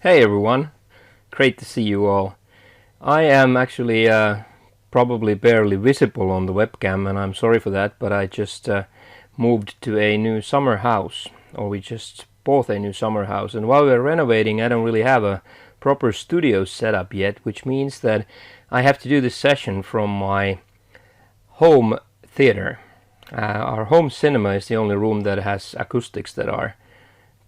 Hey everyone, great to see you all. I am actually probably barely visible on the webcam, and I'm sorry for that, but I just moved to a new summer house, or we just bought a new summer house, and while we're renovating I don't really have a proper studio set up yet, which means that I have to do this session from my home theater. Our home cinema is the only room that has acoustics that are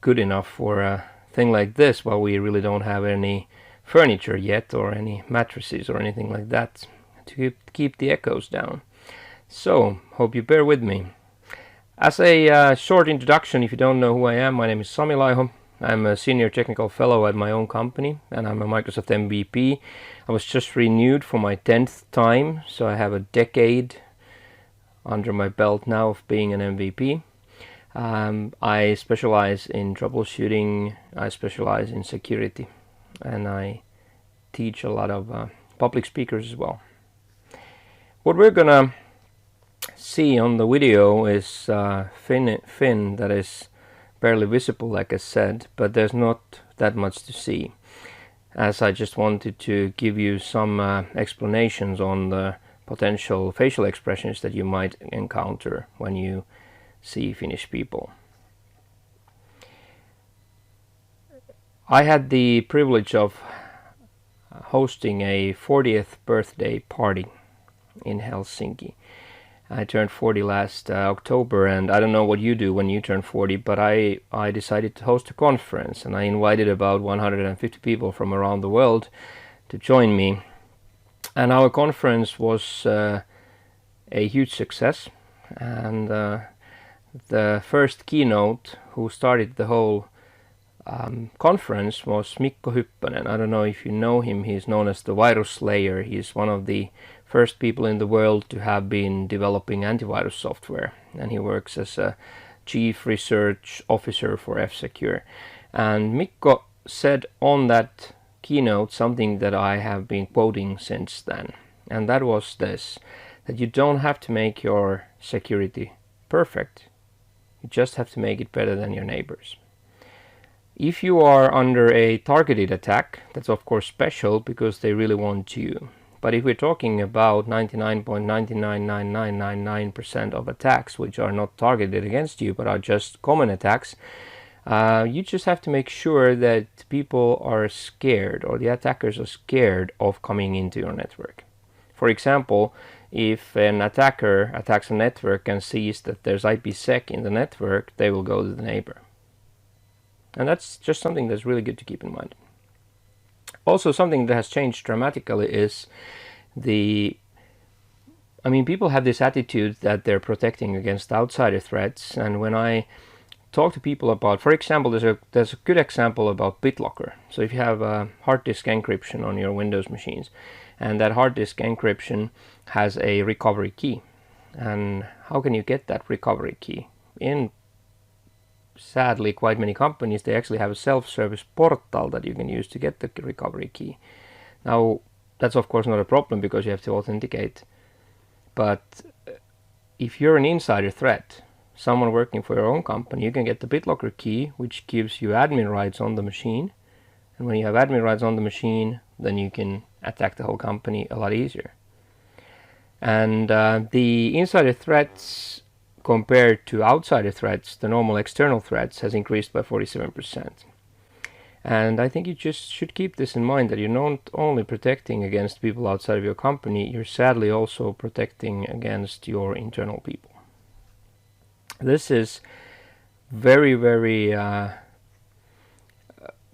good enough for a thing like this, while we really don't have any furniture yet or any mattresses or anything like that to keep the echoes down. So, hope you bear with me. As a short introduction, if you don't know who I am, my name is Sami Laiho. I'm a senior technical fellow at my own company, and I'm a Microsoft MVP. I was just renewed for my 10th time, so I have a decade under my belt now of being an MVP. I specialize in troubleshooting, I specialize in security, and I teach a lot of public speakers as well. What we're gonna see on the video is Finn that is barely visible, like I said, but there's not that much to see, as I just wanted to give you some explanations on the potential facial expressions that you might encounter when you see Finnish people. I had the privilege of hosting a 40th birthday party in Helsinki. I turned 40 last October, and I don't know what you do when you turn 40, but I decided to host a conference, and I invited about 150 people from around the world to join me. And our conference was a huge success, and the first keynote who started the whole conference was Mikko Hyppönen. I don't know if you know him. He's known as the virus slayer. He's one of the first people in the world to have been developing antivirus software, and he works as a chief research officer for F-Secure. And Mikko said on that keynote something that I have been quoting since then, and that was this: that you don't have to make your security perfect. You just have to make it better than your neighbors. If you are under a targeted attack, that's of course special because they really want you. But if we're talking about 99.999999% of attacks which are not targeted against you but are just common attacks, you just have to make sure that people are scared, or the attackers are scared of coming into your network. For example, if an attacker attacks a network and sees that there's IPsec in the network, they will go to the neighbor. And that's just something that's really good to keep in mind. Also, something that has changed dramatically is people have this attitude that they're protecting against outsider threats, and when I talk to people about, for example, there's a good example about BitLocker. So if you have a hard disk encryption on your Windows machines, and that hard disk encryption has a recovery key, and how can you get that recovery key? In sadly quite many companies, they actually have a self-service portal that you can use to get the recovery key. Now that's of course not a problem because you have to authenticate, but if you're an insider threat, someone working for your own company, you can get the BitLocker key, which gives you admin rights on the machine, and when you have admin rights on the machine, then you can attack the whole company a lot easier. And the insider threats compared to outsider threats, the normal external threats, has increased by 47%. And I think you just should keep this in mind, that you're not only protecting against people outside of your company, you're sadly also protecting against your internal people. This is very, very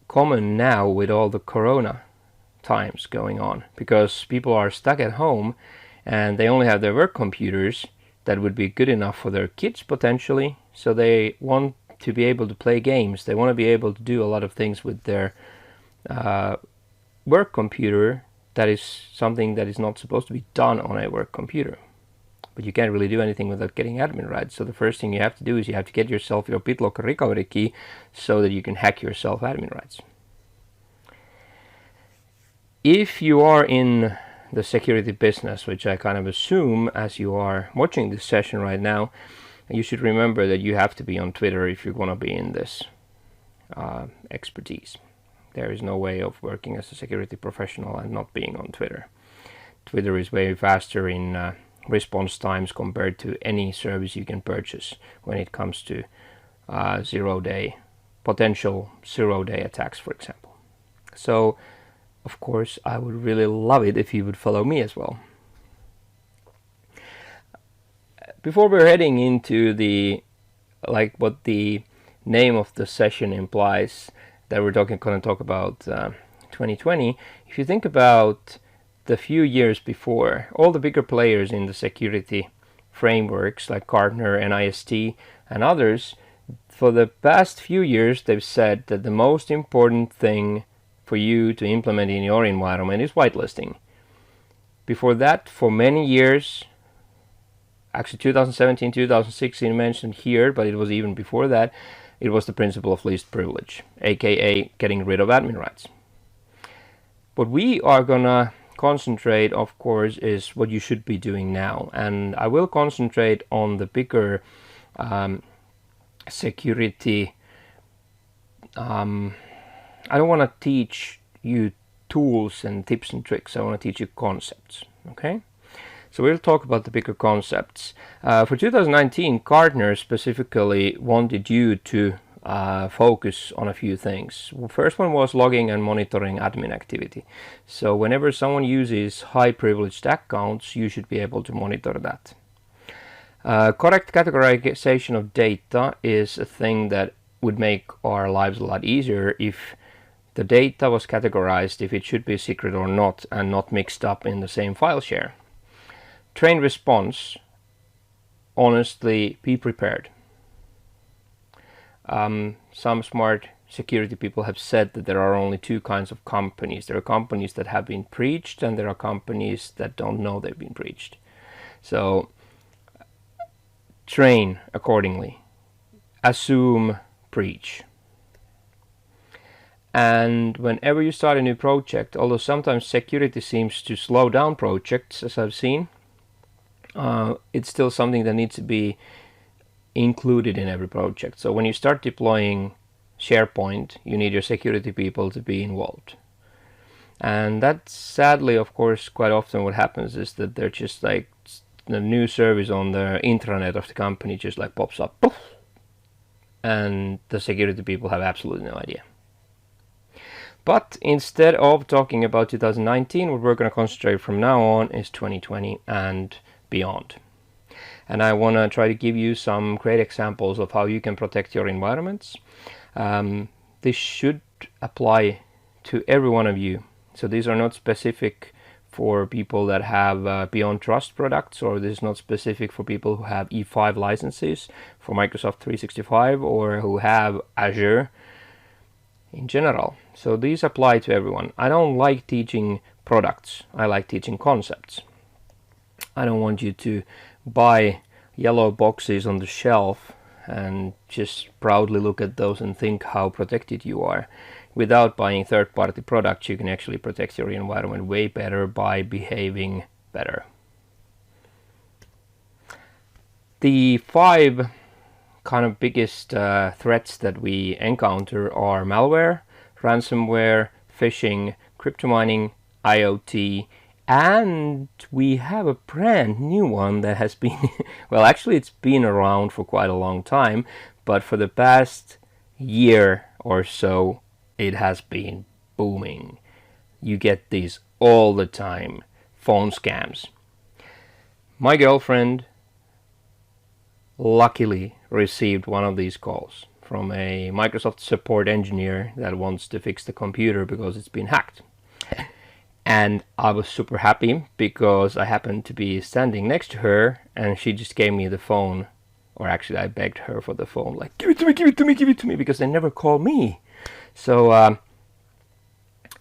common now with all the corona times going on, because people are stuck at home and they only have their work computers that would be good enough for their kids potentially, so they want to be able to play games. They want to be able to do a lot of things with their work computer that is something that is not supposed to be done on a work computer. But you can't really do anything without getting admin rights. So the first thing you have to do is you have to get yourself your BitLocker recovery key so that you can hack yourself admin rights. If you are in the security business, which I kind of assume as you are watching this session right now, you should remember that you have to be on Twitter if you're going to be in this expertise. There is no way of working as a security professional and not being on Twitter. Twitter is way faster in response times compared to any service you can purchase when it comes to potential zero-day attacks, for example. So, of course, I would really love it if you would follow me as well. Before we're heading into what the name of the session implies, that we're going to talk about 2020, if you think about the few years before, all the bigger players in the security frameworks like Gartner, NIST, and others, for the past few years, they've said that the most important thing for you to implement in your environment is whitelisting. Before that, for many years, actually 2017, 2016 mentioned here, but it was even before that, it was the principle of least privilege, aka getting rid of admin rights. What we are gonna concentrate, of course, is what you should be doing now, and I will concentrate on the bigger security. I don't want to teach you tools and tips and tricks. I want to teach you concepts. Okay, so we'll talk about the bigger concepts. For 2019, Gartner specifically wanted you to focus on a few things. First one was logging and monitoring admin activity. So whenever someone uses high privileged accounts, you should be able to monitor that. Correct categorization of data is a thing that would make our lives a lot easier if the data was categorized, if it should be secret or not, and not mixed up in the same file share. Train response, honestly, be prepared. Some smart security people have said that there are only two kinds of companies. There are companies that have been breached, and there are companies that don't know they've been breached. So train accordingly. Assume breach. And whenever you start a new project, although sometimes security seems to slow down projects, as I've seen, it's still something that needs to be included in every project. So when you start deploying SharePoint, you need your security people to be involved. And that's sadly, of course, quite often what happens is that they're just like the new service on the intranet of the company just like pops up, poof, and the security people have absolutely no idea. But instead of talking about 2019, what we're going to concentrate from now on is 2020 and beyond. And I want to try to give you some great examples of how you can protect your environments. This should apply to every one of you. So these are not specific for people that have Beyond Trust products, or this is not specific for people who have E5 licenses for Microsoft 365 or who have Azure in general. So these apply to everyone. I don't like teaching products. I like teaching concepts. I don't want you to buy yellow boxes on the shelf and just proudly look at those and think how protected you are. Without buying third-party products, you can actually protect your environment way better by behaving better. The 5 kind of biggest threats that we encounter are malware, ransomware, phishing, crypto mining, IoT, and we have a brand new one that has been, well, actually it's been around for quite a long time, but for the past year or so, it has been booming. You get these all the time, phone scams. My girlfriend luckily received one of these calls from a Microsoft support engineer that wants to fix the computer because it's been hacked. And I was super happy because I happened to be standing next to her and she just gave me the phone, or actually I begged her for the phone, like, give it to me, give it to me, give it to me, because they never call me. So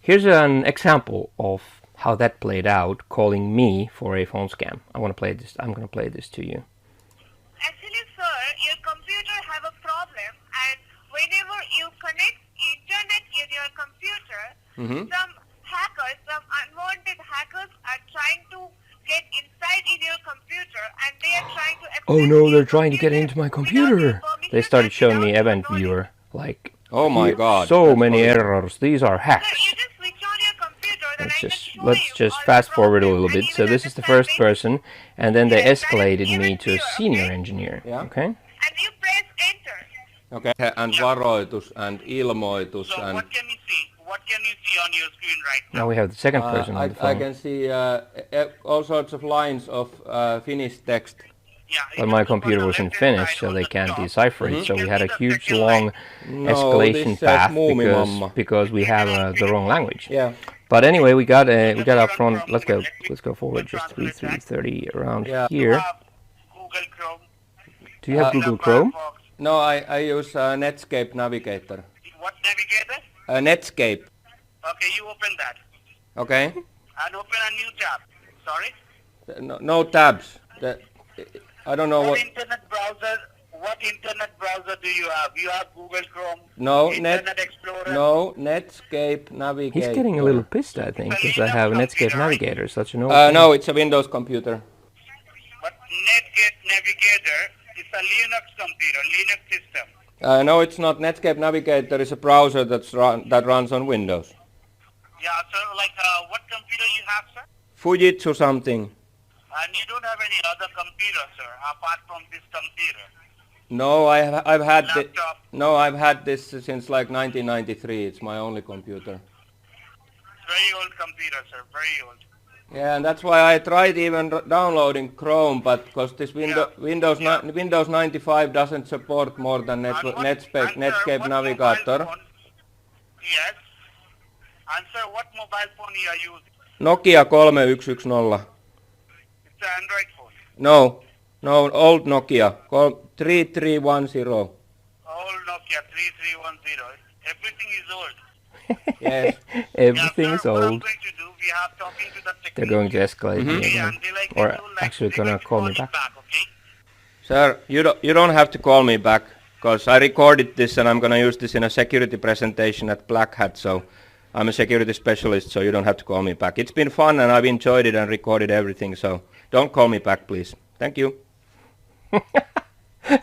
here's an example of how that played out, calling me for a phone scam. I'm going to play this to you. Actually, sir, your computer have a problem, and whenever you connect internet in your computer, some hackers, some unwanted hackers are trying to get inside in your computer, and they are trying to Oh no, they're trying to get into my computer. They started showing me event viewer, like Oh my God. So that's many horrible. errors. These are Sir, hacks. you just switch on your computer, then I can show Let's you just all fast the forward a little problems, and bit. you So will this is the understand first person, and then they Yes, that is escalated me even to a clearer, senior okay? engineer. Yeah. Okay. And you press enter. Okay. And varoitus and ilmoitus So and what can you see? What can you see on your screen right now? Now we have the second person on the I phone. can see all sorts of lines of Finnish text. Yeah, But if my you look on computer the was in left-hand Finnish, side so on they the can't top, decipher it. you So we can had see a the huge second long line. No, escalation this says path Muumimamma. because we have the wrong language. Yeah. But anyway, we got Just up run front. from- Let's go. let me- Let's go forward just translate that. 3:30 around Yeah. You here. have Google Chrome. Do you have you Google have Chrome? Firefox. No, I use Netscape Navigator. What navigator? Netscape. Okay, you open that Okay. and open a new tab. Sorry. No tabs. I don't know What what. internet browser? What internet browser do you have? You have Google Chrome. No, Internet Explorer. No, Netscape Navigator. He's getting a little pissed, I think, because I have a Netscape Navigator, such an old thing. No, it's a Windows computer. But Netscape Navigator is a Linux computer, Linux system. No, it's not. Netscape Navigator is a browser that runs on Windows. Yeah, so like what computer you have, sir? Fujitsu something. And you don't have any other computer, sir, apart from this computer. No, I've had Laptop. No, I've had this since like 1993. It's my only computer. Very old computer, sir, very old. Yeah, and that's why I tried even downloading Chrome, but because this Windows 95 doesn't support more than And what- Netscape and, sir, what Navigator. mobile phone- Yes. And sir, what mobile phone you are using? Nokia 3110. It's an Android phone. No, old Nokia 3310. Old Nokia 3310. Everything is old. Yes. Everything Yeah, is sir, what I'm old. going to do, we have talking to the They're going to escalate me technician, again. and they Or can do, actually they're gonna going to call me you back. okay? Sir, you don't have to call me back, because I recorded this and I'm going to use this in a security presentation at Black Hat, so I'm a security specialist, so you don't have to call me back. It's been fun and I've enjoyed it and recorded everything, so don't call me back, please. Thank you.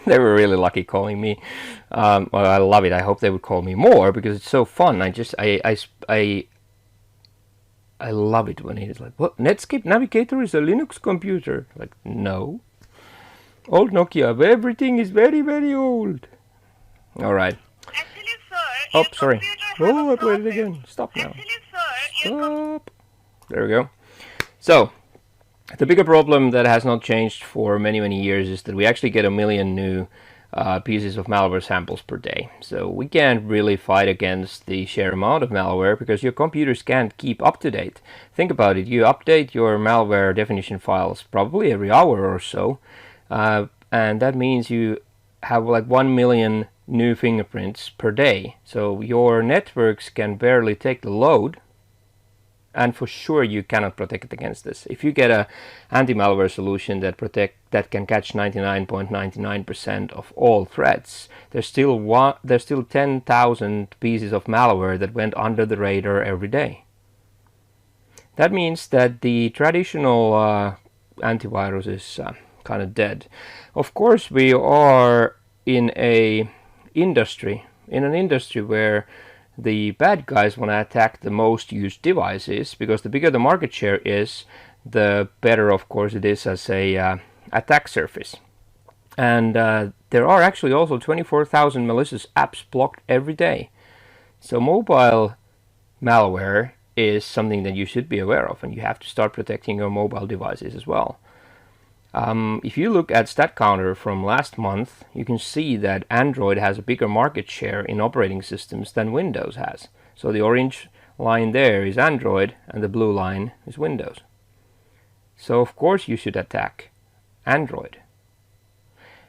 They were really lucky calling me. Well, I love it. I hope they would call me more because it's so fun. I love it when it is like, what? Netscape Navigator is a Linux computer. Like, no. Old Nokia. Everything is very, very old. All right. Actually, sir, Oh, your sorry. computer have Oh, a I played it problem. again. Stop now. Actually, sir, your Stop. There we go. So, the bigger problem that has not changed for many, many years is that we actually get 1 million new pieces of malware samples per day. So we can't really fight against the sheer amount of malware because your computers can't keep up to date. Think about it. You update your malware definition files probably every hour or so. And that means you have like 1 million new fingerprints per day. So your networks can barely take the load. And for sure you cannot protect against this. If you get a anti-malware solution that can catch 99.99% of all threats, there's still 10,000 pieces of malware that went under the radar every day. That means that the traditional antivirus is kind of dead. Of course, we are in an industry where the bad guys want to attack the most used devices, because the bigger the market share is, the better, of course, it is as a attack surface. And there are actually also 24,000 malicious apps blocked every day. So mobile malware is something that you should be aware of, and you have to start protecting your mobile devices as well. If you look at StatCounter from last month, you can see that Android has a bigger market share in operating systems than Windows has. So the orange line there is Android and the blue line is Windows. So of course you should attack Android.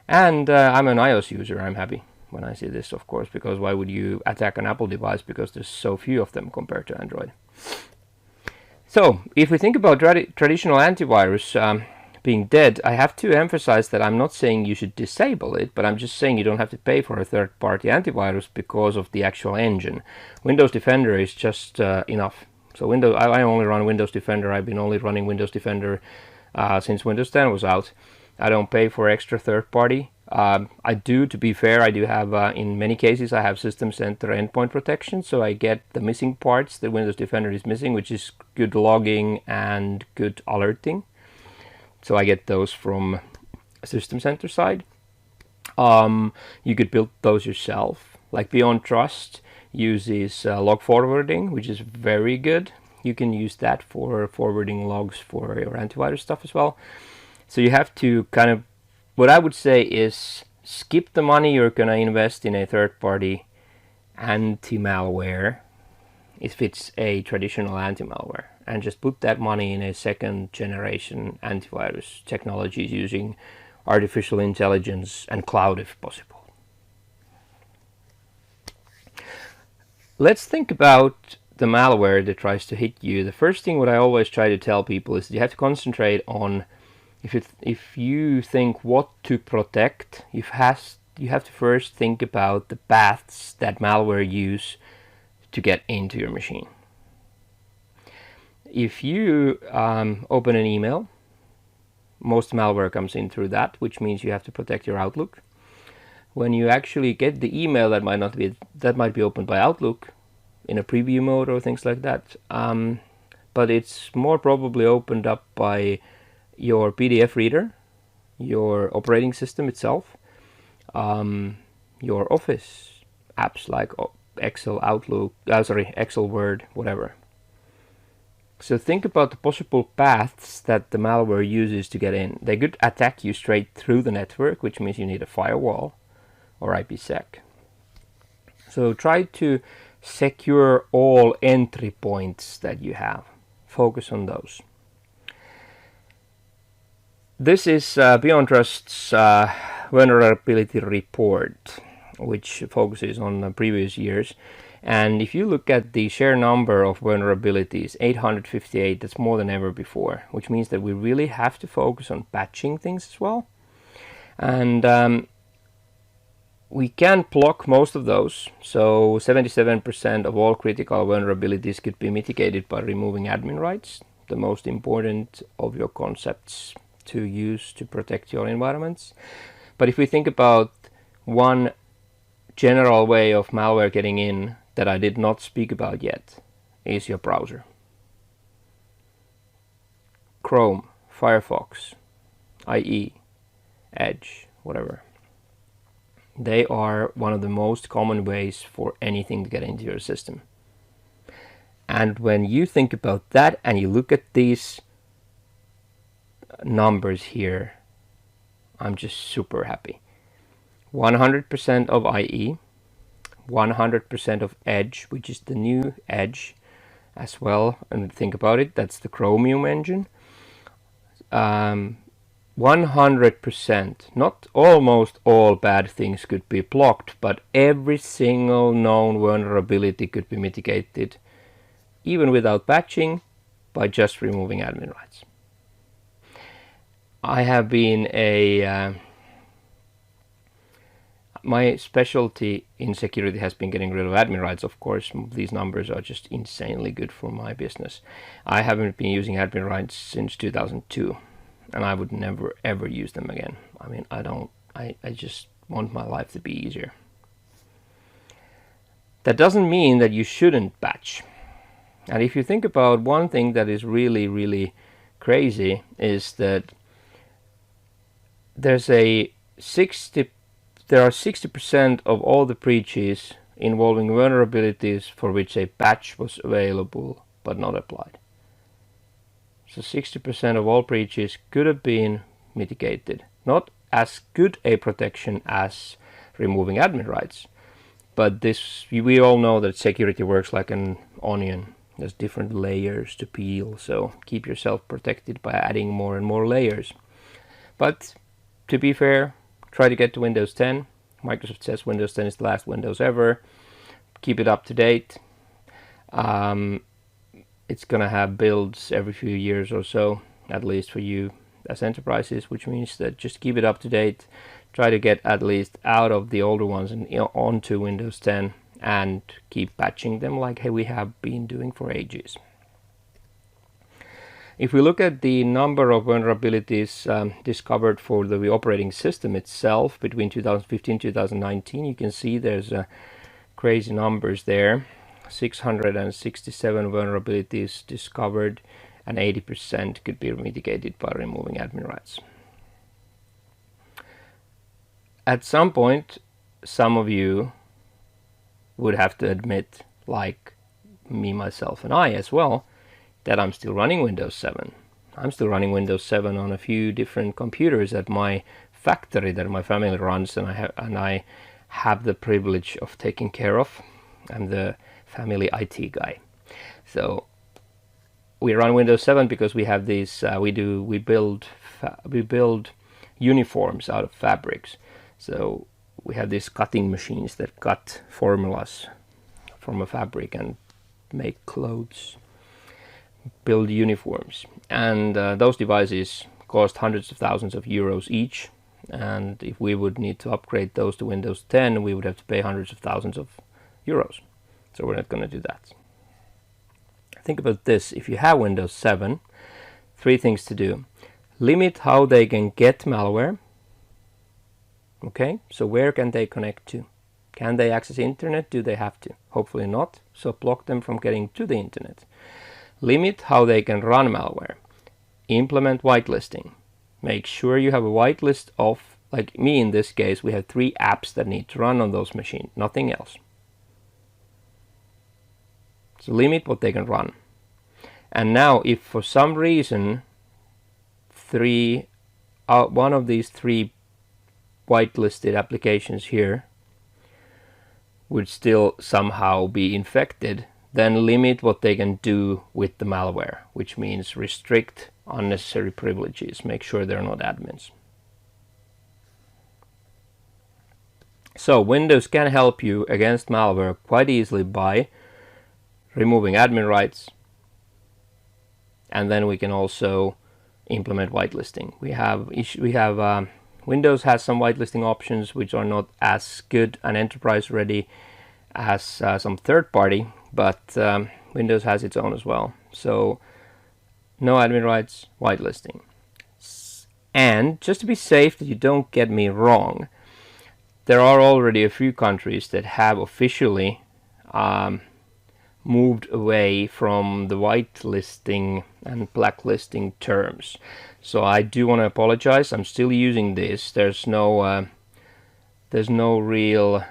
And I'm an iOS user. I'm happy when I see this, of course, because why would you attack an Apple device, because there's so few of them compared to Android. So if we think about traditional antivirus being dead, I have to emphasize that I'm not saying you should disable it, but I'm just saying you don't have to pay for a third-party antivirus because of the actual engine. Windows Defender is just enough. So I only run Windows Defender. I've been only running Windows Defender since Windows 10 was out. I don't pay for extra third-party I do, to be fair, I do have, in many cases, I have System Center endpoint protection, so I get the missing parts that Windows Defender is missing, which is good logging and good alerting. So I get those from System Center side. You could build those yourself. Like Beyond Trust uses log forwarding, which is very good. You can use that for forwarding logs for your antivirus stuff as well. So you have to kind of, what I would say is skip the money you're going to invest in a third-party anti-malware if it's a traditional anti-malware, and just put that money in a second-generation antivirus technologies using artificial intelligence and cloud if possible. Let's think about the malware that tries to hit you. The first thing what I always try to tell people is you have to concentrate on, if you think what to protect, you have to first think about the paths that malware use to get into your machine. If you open an email, most malware comes in through that, which means you have to protect your Outlook. When you actually get the email that might be opened by Outlook in a preview mode or things like that, but it's more probably opened up by your PDF reader, your operating system itself, your Office apps like Excel, Outlook, Excel, Word, whatever. So think about the possible paths that the malware uses to get in. They could attack you straight through the network, which means you need a firewall or IPsec. So try to secure all entry points that you have. Focus on those. This is Beyond Trust's vulnerability report, which focuses on previous years. And if you look at the sheer number of vulnerabilities, 858, that's more than ever before, which means that we really have to focus on patching things as well. And we can block most of those. So 77% of all critical vulnerabilities could be mitigated by removing admin rights, the most important of your concepts to use to protect your environments. But if we think about one general way of malware getting in that I did not speak about yet, is your browser. Chrome, Firefox, IE, Edge, whatever. They are one of the most common ways for anything to get into your system. And when you think about that and you look at these numbers here, I'm just super happy. 100% of IE, 100% of Edge, which is the new Edge as well. And think about it, that's the Chromium engine. 100%, not almost all bad things could be blocked, but every single known vulnerability could be mitigated, even without patching, by just removing admin rights. I have been my specialty in security has been getting rid of admin rights. Of course, these numbers are just insanely good for my business. I haven't been using admin rights since 2002, and I would never ever use them again. I mean, I just want my life to be easier. That doesn't mean that you shouldn't patch. And if you think about one thing that is really, really crazy is that there are 60% of all the breaches involving vulnerabilities for which a patch was available but not applied. So 60% of all breaches could have been mitigated. Not as good a protection as removing admin rights, but we all know that security works like an onion. There's different layers to peel, so keep yourself protected by adding more and more layers. But to be fair, try to get to Windows 10. Microsoft says Windows 10 is the last Windows ever. Keep it up to date. It's gonna have builds every few years or so, at least for you as enterprises, which means that just keep it up to date. Try to get at least out of the older ones and onto Windows 10, and keep patching them like we have been doing for ages. If we look at the number of vulnerabilities discovered for the operating system itself between 2015 and 2019, you can see there's crazy numbers there. 667 vulnerabilities discovered, and 80% could be mitigated by removing admin rights. At some point, some of you would have to admit, like me, myself, and I as well, that I'm still running Windows 7. I'm still running Windows 7 on a few different computers at my factory that my family runs, and I have the privilege of taking care of. I'm the family IT guy. So we run Windows 7 because we have these. We build uniforms out of fabrics. So we have these cutting machines that cut formulas from a fabric and make clothes, build uniforms, and those devices cost hundreds of thousands of euros each. And if we would need to upgrade those to Windows 10, we would have to pay hundreds of thousands of euros. So we're not going to do that. Think about this. If you have Windows 7, 3 things to do. Limit how they can get malware. Okay, so where can they connect to? Can they access internet? Do they have to? Hopefully not. So block them from getting to the internet. Limit how they can run malware. Implement whitelisting. Make sure you have a whitelist of, like me in this case, we have 3 apps that need to run on those machines, nothing else. So limit what they can run. And now if for some reason one of these 3 whitelisted applications here would still somehow be infected, then limit what they can do with the malware, which means restrict unnecessary privileges, make sure they're not admins. So Windows can help you against malware quite easily by removing admin rights, and then we can also implement whitelisting. Windows has some whitelisting options which are not as good and enterprise ready as some third party, but Windows has its own as well. So no admin rights, whitelisting. And just to be safe that you don't get me wrong, there are already a few countries that have officially moved away from the whitelisting and blacklisting terms. So I do want to apologize. I'm still using this. There's no real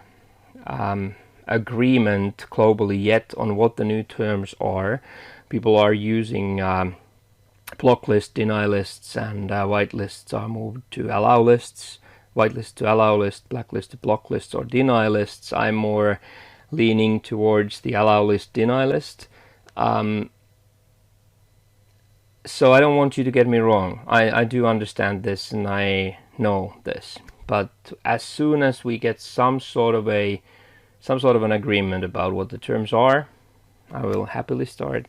agreement globally yet on what the new terms are. People are using block list, deny lists, and whitelists are moved to allow lists. Whitelist to allow list, blacklist to block lists, or deny lists. I'm more leaning towards the allow list, deny list. So I don't want you to get me wrong. I do understand this and I know this. But as soon as we get some sort of an agreement about what the terms are, I will happily start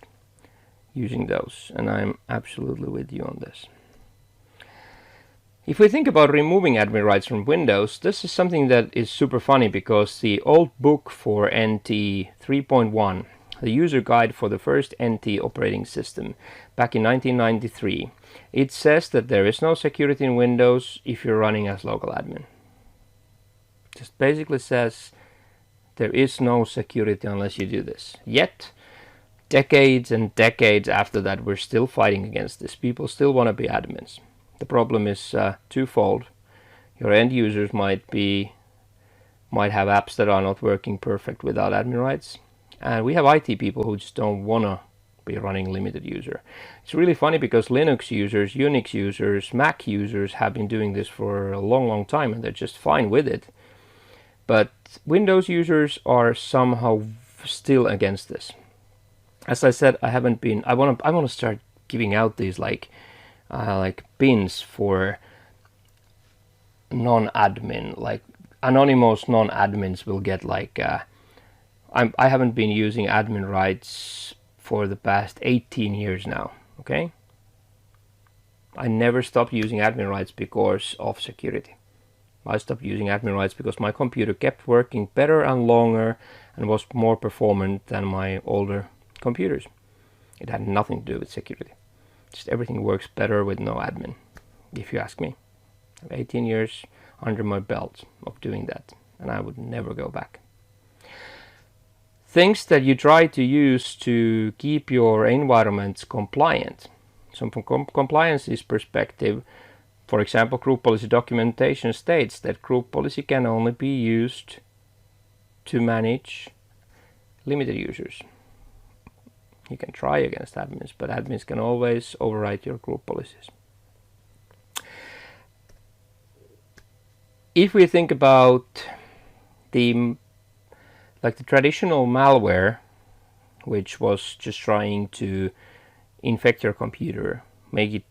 using those. And I'm absolutely with you on this. If we think about removing admin rights from Windows, this is something that is super funny because the old book for NT 3.1, the user guide for the first NT operating system back in 1993, it says that there is no security in Windows if you're running as local admin. Just basically says there is no security unless you do this. Yet, decades and decades after that, we're still fighting against this. People still want to be admins. The problem is twofold. Your end users might have apps that are not working perfect without admin rights, and we have IT people who just don't want to be running limited user. It's really funny because Linux users, Unix users, Mac users have been doing this for a long time, and they're just fine with it. But Windows users are somehow still against this. As I said, I want to start giving out these like pins for non-admin, like anonymous non-admins will get like I haven't been using admin rights for the past 18 years now. Okay, I never stopped using admin rights because of security. I stopped using admin rights because my computer kept working better and longer and was more performant than my older computers. It had nothing to do with security. Just everything works better with no admin, if you ask me. I have 18 years under my belt of doing that, and I would never go back. Things that you try to use to keep your environments compliant. So from compliance's perspective, for example, group policy documentation states that group policy can only be used to manage limited users. You can try against admins, but admins can always override your group policies. If we think about the traditional malware, which was just trying to infect your computer, make it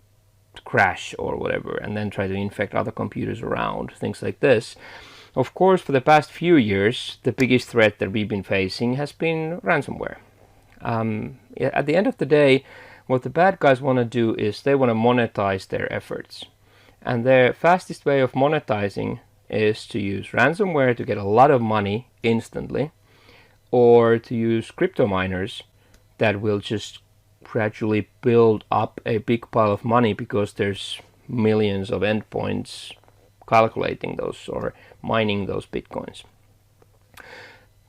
crash or whatever, and then try to infect other computers around, things like this. Of course, for the past few years, the biggest threat that we've been facing has been ransomware. At the end of the day, what the bad guys want to do is they want to monetize their efforts. And their fastest way of monetizing is to use ransomware to get a lot of money instantly, or to use crypto miners that will just gradually build up a big pile of money because there's millions of endpoints calculating those or mining those bitcoins.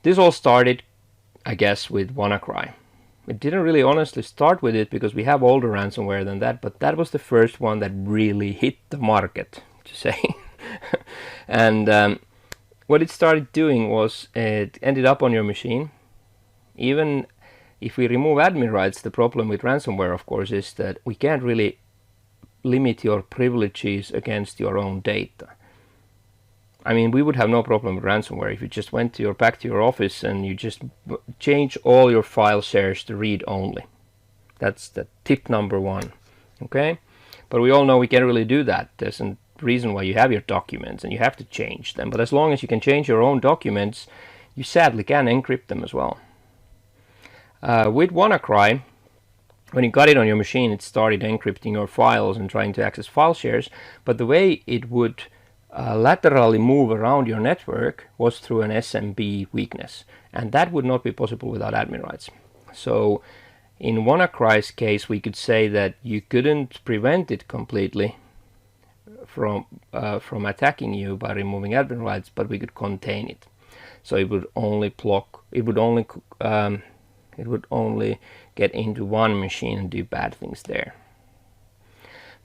This all started, I guess, with WannaCry. It didn't really honestly start with it because we have older ransomware than that, but that was the first one that really hit the market, to say. And what it started doing was it ended up on your machine. Even if we remove admin rights, the problem with ransomware, of course, is that we can't really limit your privileges against your own data. I mean, we would have no problem with ransomware if you just went back to your office and you just change all your file shares to read only. That's the tip number one. Okay? But we all know we can't really do that. There's a reason why you have your documents and you have to change them. But as long as you can change your own documents, you sadly can encrypt them as well. With WannaCry, when you got it on your machine, it started encrypting your files and trying to access file shares. But the way it would laterally move around your network was through an SMB weakness. And that would not be possible without admin rights. So in WannaCry's case, we could say that you couldn't prevent it completely from attacking you by removing admin rights, but we could contain it. So it would only block, it would only get into one machine and do bad things there.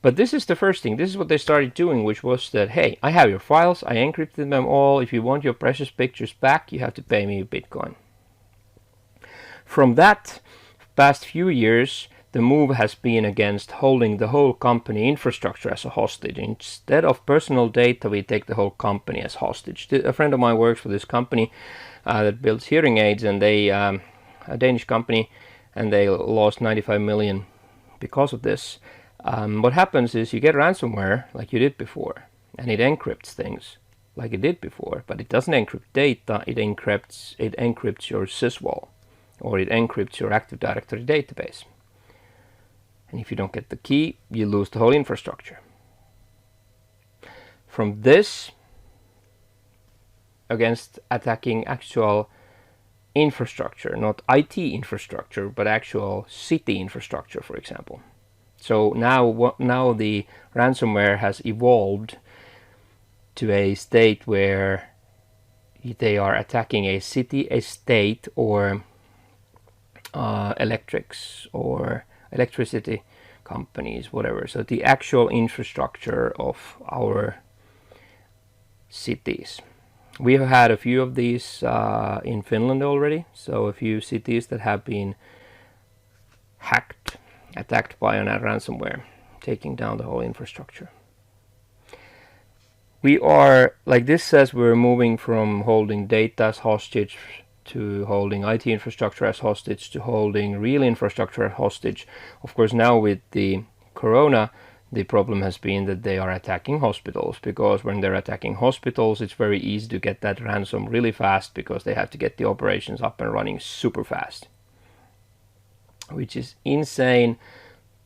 But this is the first thing. This is what they started doing, which was that, hey, I have your files, I encrypted them all. If you want your precious pictures back, you have to pay me Bitcoin. From that past few years, the move has been against holding the whole company infrastructure as a hostage. Instead of personal data, we take the whole company as hostage. A friend of mine works for this company that builds hearing aids, and they, a Danish company, and they lost 95 million because of this. What happens is you get ransomware like you did before, and it encrypts things like it did before, but it doesn't encrypt data. It encrypts your syswall, or it encrypts your Active Directory database. And if you don't get the key, you lose the whole infrastructure. From this, against attacking actual infrastructure, not IT infrastructure, but actual city infrastructure, for example. So now the ransomware has evolved to a state where they are attacking a city, a state, or electricity companies, whatever. So the actual infrastructure of our cities. We have had a few of these in Finland already. So a few cities that have been attacked by a ransomware, taking down the whole infrastructure. We are, like this says, we're moving from holding data as hostage to holding IT infrastructure as hostage to holding real infrastructure as hostage. Of course, now with the corona, the problem has been that they are attacking hospitals, because when they're attacking hospitals, it's very easy to get that ransom really fast because they have to get the operations up and running super fast. Which is insane,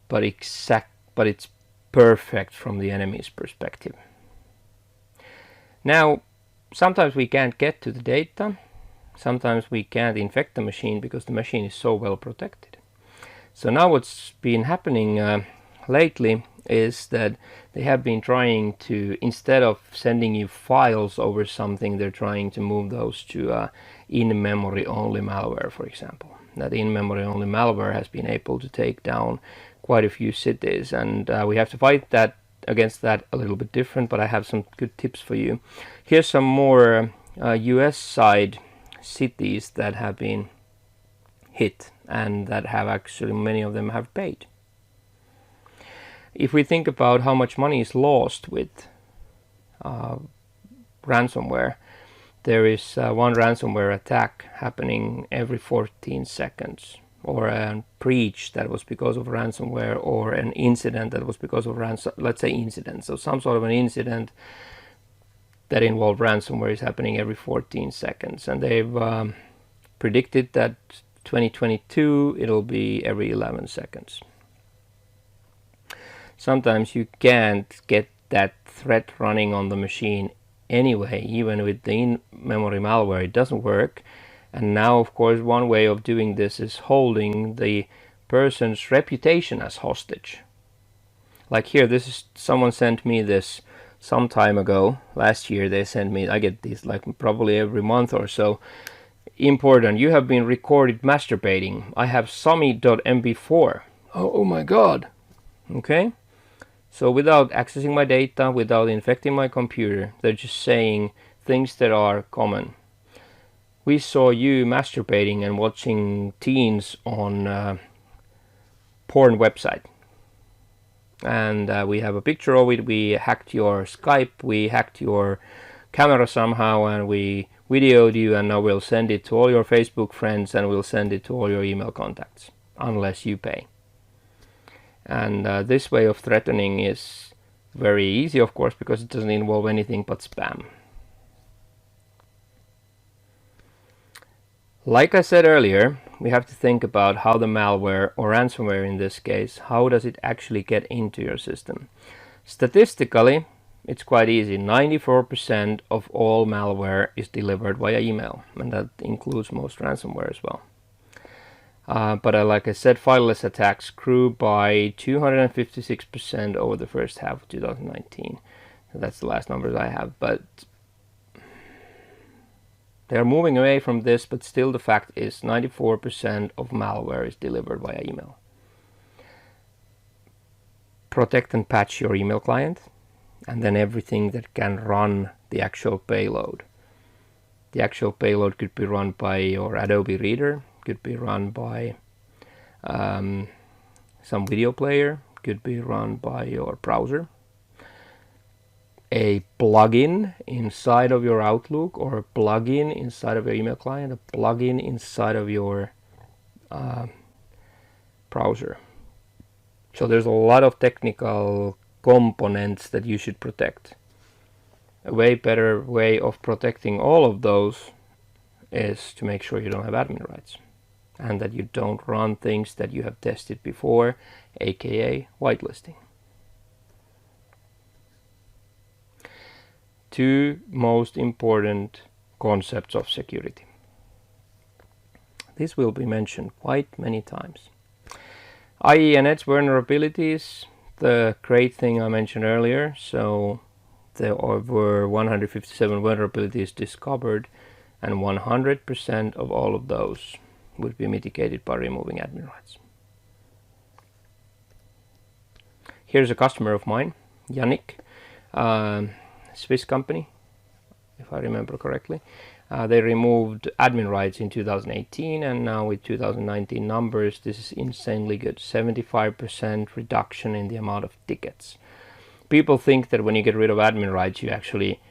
but it's perfect from the enemy's perspective. Now, sometimes we can't get to the data. Sometimes we can't infect the machine because the machine is so well protected. So now what's been happening lately is that they have been trying to, instead of sending you files over something, they're trying to move those to in-memory only malware, for example. That in-memory only malware has been able to take down quite a few cities, and we have to fight that against that a little bit different, but I have some good tips for you. Here's some more US side cities that have been hit and that have actually, many of them have paid. If we think about how much money is lost with ransomware, there is one ransomware attack happening every 14 seconds, or a breach that was because of ransomware, or an incident that was because of let's say incident. So some sort of an incident that involved ransomware is happening every 14 seconds, and they've predicted that 2022 it'll be every 11 seconds. Sometimes you can't get that threat running on the machine anyway, even with the in-memory malware. It doesn't work. And now, of course, one way of doing this is holding the person's reputation as hostage. Like here, this is, someone sent me this some time ago. Last year they sent me, I get these like probably every month or so. Important, you have been recorded masturbating. I have Sami.mp4. Oh my god. Okay. So without accessing my data, without infecting my computer, they're just saying things that are common. We saw you masturbating and watching teens on porn website. And we have a picture of it. We hacked your Skype, we hacked your camera somehow, and we videoed you, and now we'll send it to all your Facebook friends and we'll send it to all your email contacts, unless you pay. And this way of threatening is very easy, of course, because it doesn't involve anything but spam. Like I said earlier, we have to think about how the malware, or ransomware in this case, how does it actually get into your system? Statistically, it's quite easy. 94% of all malware is delivered via email, and that includes most ransomware as well. But like I said, fileless attacks grew by 256% over the first half of 2019. So that's the last numbers I have, but they are moving away from this, but still the fact is 94% of malware is delivered via email. Protect and patch your email client, and then everything that can run the actual payload. The actual payload could be run by your Adobe Reader, could be run by some video player, could be run by your browser, a plugin inside of your Outlook, or a plugin inside of your email client, a plugin inside of your browser. So there's a lot of technical components that you should protect. A way better way of protecting all of those is to make sure you don't have admin rights, and that you don't run things that you have tested before, aka whitelisting. Two most important concepts of security. This will be mentioned quite many times. IE and Edge vulnerabilities, the great thing I mentioned earlier. So there were 157 vulnerabilities discovered, and 100% of all of those would be mitigated by removing admin rights. Here's a customer of mine, Yannick, Swiss company, if I remember correctly. They removed admin rights in 2018, and now with 2019 numbers, this is insanely good. 75% reduction in the amount of tickets. People think that when you get rid of admin rights, you actually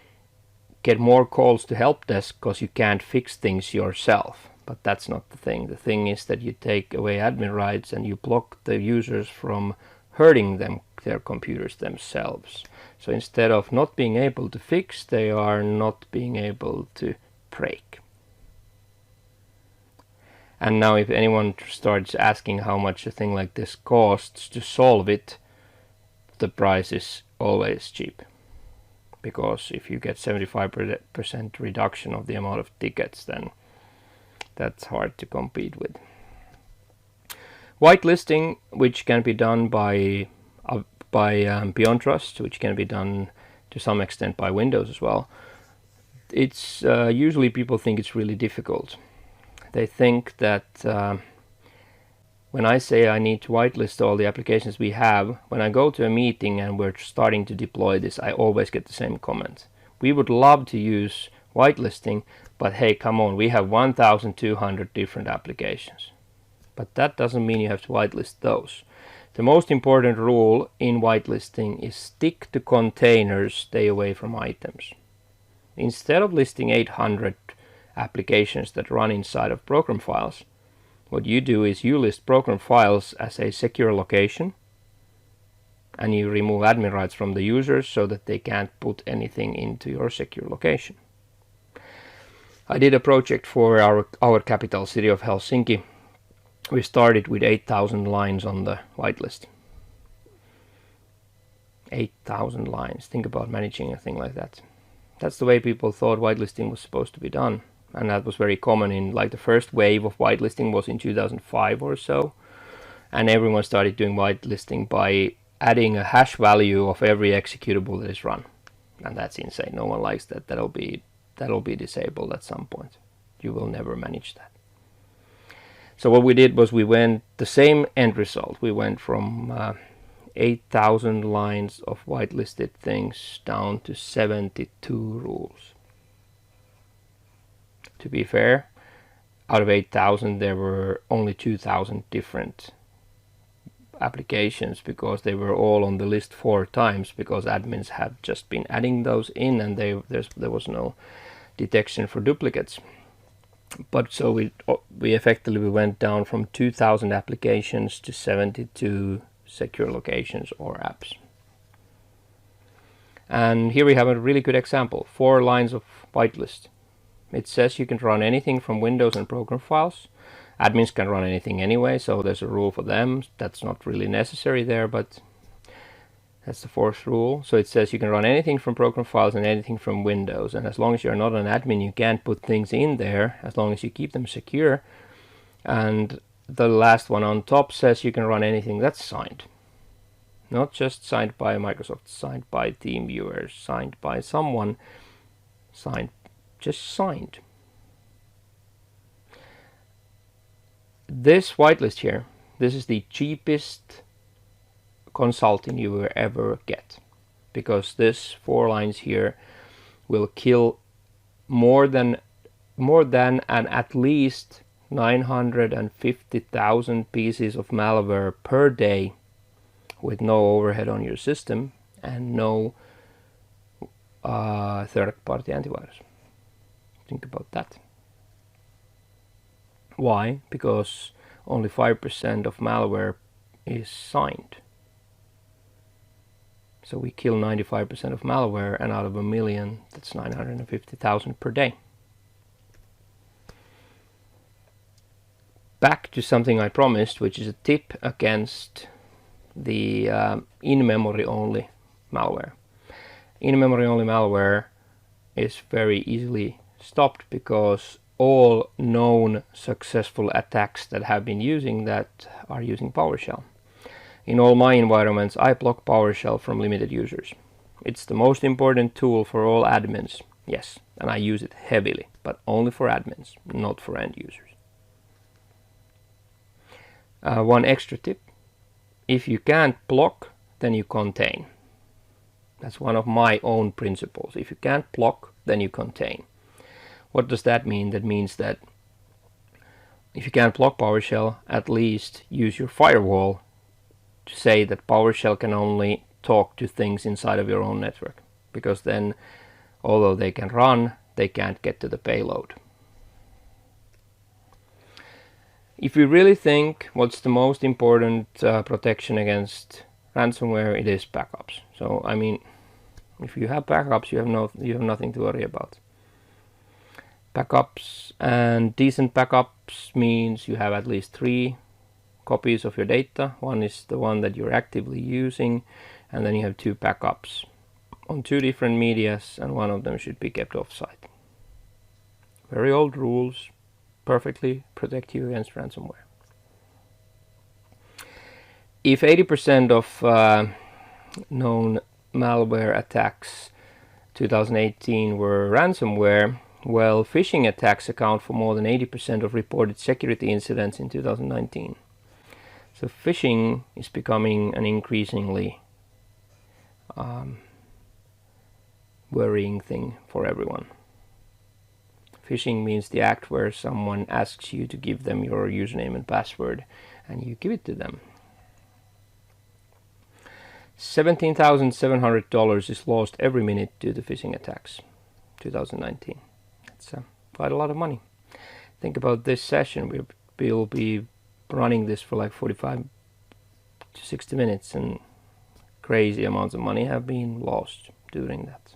get more calls to help desk because you can't fix things yourself. But that's not the thing. The thing is that you take away admin rights and you block the users from hurting their computers themselves. So instead of not being able to fix, they are not being able to break. And now if anyone starts asking how much a thing like this costs to solve it, the price is always cheap. Because if you get 75% reduction of the amount of tickets, then that's hard to compete with. Whitelisting, which can be done by by Beyond Trust, which can be done to some extent by Windows as well. It's usually people think it's really difficult. They think that when I say I need to whitelist all the applications we have, when I go to a meeting and we're starting to deploy this, I always get the same comment. We would love to use whitelisting, but hey, come on, we have 1,200 different applications. But that doesn't mean you have to whitelist those. The most important rule in whitelisting is stick to containers, stay away from items. Instead of listing 800 applications that run inside of program files, what you do is you list program files as a secure location, and you remove admin rights from the users so that they can't put anything into your secure location. I did a project for our capital city of Helsinki. We started with 8,000 lines on the whitelist. 8,000 lines. Think about managing a thing like that. That's the way people thought whitelisting was supposed to be done. And that was very common in, like, the first wave of whitelisting was in 2005 or so. And everyone started doing whitelisting by adding a hash value of every executable that is run. And that's insane. No one likes that. That'll be disabled at some point. You will never manage that. So what we did was we went the same end result. We went from 8,000 lines of whitelisted things down to 72 rules. To be fair, out of 8,000 there were only 2,000 different applications, because they were all on the list 4 times, because admins have just been adding those in, and there was no detection for duplicates. But so we effectively went down from 2,000 applications to 72 secure locations or apps. And here we have a really good example. 4 lines of whitelist. It says you can run anything from Windows and program files. Admins can run anything anyway, so there's a rule for them. That's not really necessary there, but that's the 4th rule. So it says you can run anything from program files and anything from Windows. And as long as you're not an admin, you can't put things in there, as long as you keep them secure. And the last one on top says you can run anything that's signed. Not just signed by Microsoft, signed by TeamViewer, signed by someone, just signed. This whitelist here, this is the cheapest consulting you will ever get, because this 4 lines here will kill more than and at least 950,000 pieces of malware per day, with no overhead on your system and no third-party antivirus. Think about that. Why? Because only 5% of malware is signed. So we kill 95% of malware, and out of 1 million, that's 950,000 per day. Back to something I promised, which is a tip against the in-memory only malware. In-memory only malware is very easily stopped, because all known successful attacks that have been using that are using PowerShell. In all my environments, I block PowerShell from limited users. It's the most important tool for all admins, yes, and I use it heavily, but only for admins, not for end users. One extra tip: if you can't block, then you contain. That's one of my own principles. If you can't block, then you contain. What does that mean? That means that if you can't block PowerShell, at least use your firewall to say that PowerShell can only talk to things inside of your own network, because then, although they can run, they can't get to the payload. If you really think what's the most important protection against ransomware, it is backups. So I mean, if you have backups, you have nothing to worry about. Backups, and decent backups means you have at least 3 copies of your data. One is the one that you're actively using, and then you have 2 backups on 2 different medias, and one of them should be kept offsite. Very old rules, perfectly protect you against ransomware. If 80% of known malware attacks 2018 were ransomware. Well, phishing attacks account for more than 80% of reported security incidents in 2019. So phishing is becoming an increasingly worrying thing for everyone. Phishing means the act where someone asks you to give them your username and password, and you give it to them. $17,700 is lost every minute due to phishing attacks. 2019. That's quite a lot of money. Think about this session. We'll be running this for like 45 to 60 minutes, and crazy amounts of money have been lost during that.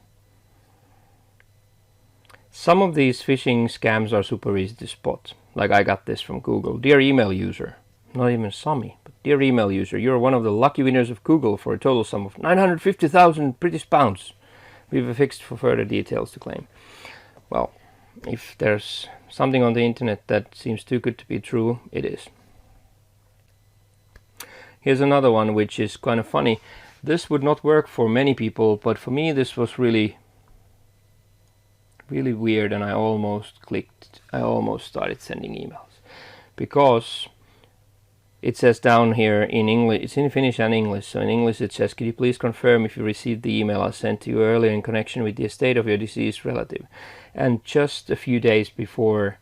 Some of these phishing scams are super easy to spot. Like I got this from Google. Dear email user, not even Sami, but dear email user, you're one of the lucky winners of Google for a total sum of 950,000 British pounds. We've affixed for further details to claim. Well, if there's something on the internet that seems too good to be true, it is. Here's another one which is kind of funny. This would not work for many people, but for me this was really weird, and I almost started sending emails, because it says down here in English, it's in Finnish and English. So in English it says, could you please confirm if you received the email I sent to you earlier in connection with the estate of your deceased relative? And just a few days before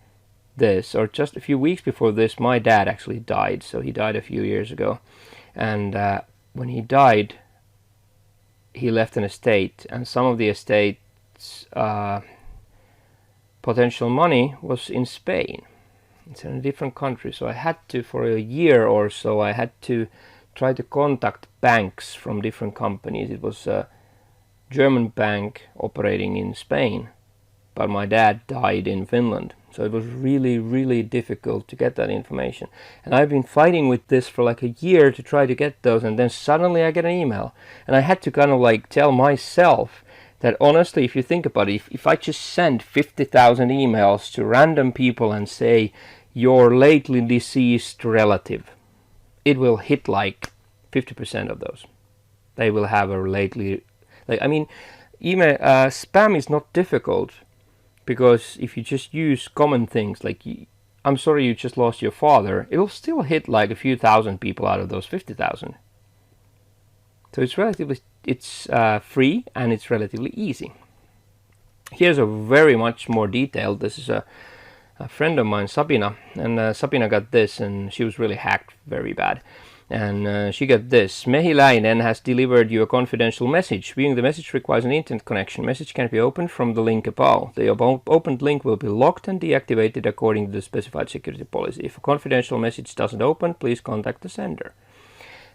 this, or just a few weeks before this, my dad actually died. So he died a few years ago, and when he died, he left an estate, and some of the estate's potential money was in Spain. It's in a different country, so I had to, for a year or so, I had to try to contact banks from different companies. It was a German bank operating in Spain, but my dad died in Finland, so it was really difficult to get that information. And I've been fighting with this for like a year to try to get those, and then suddenly I get an email, and I had to kind of like tell myself that honestly, if you think about it, if I just send 50,000 emails to random people and say, your lately deceased relative, it will hit like 50% of those. They will have a lately, email spam is not difficult, because if you just use common things like, I'm sorry you just lost your father, it will still hit like a few thousand people out of those 50,000. So it's free, and it's relatively easy. Here's a very much more detailed. This is a friend of mine, Sabina, and Sabina got this, and she was really hacked very bad. And she got this. Mehiläinen has delivered you a confidential message. Viewing the message requires an internet connection. Message can be opened from the link above. The opened link will be locked and deactivated according to the specified security policy. If a confidential message doesn't open, please contact the sender.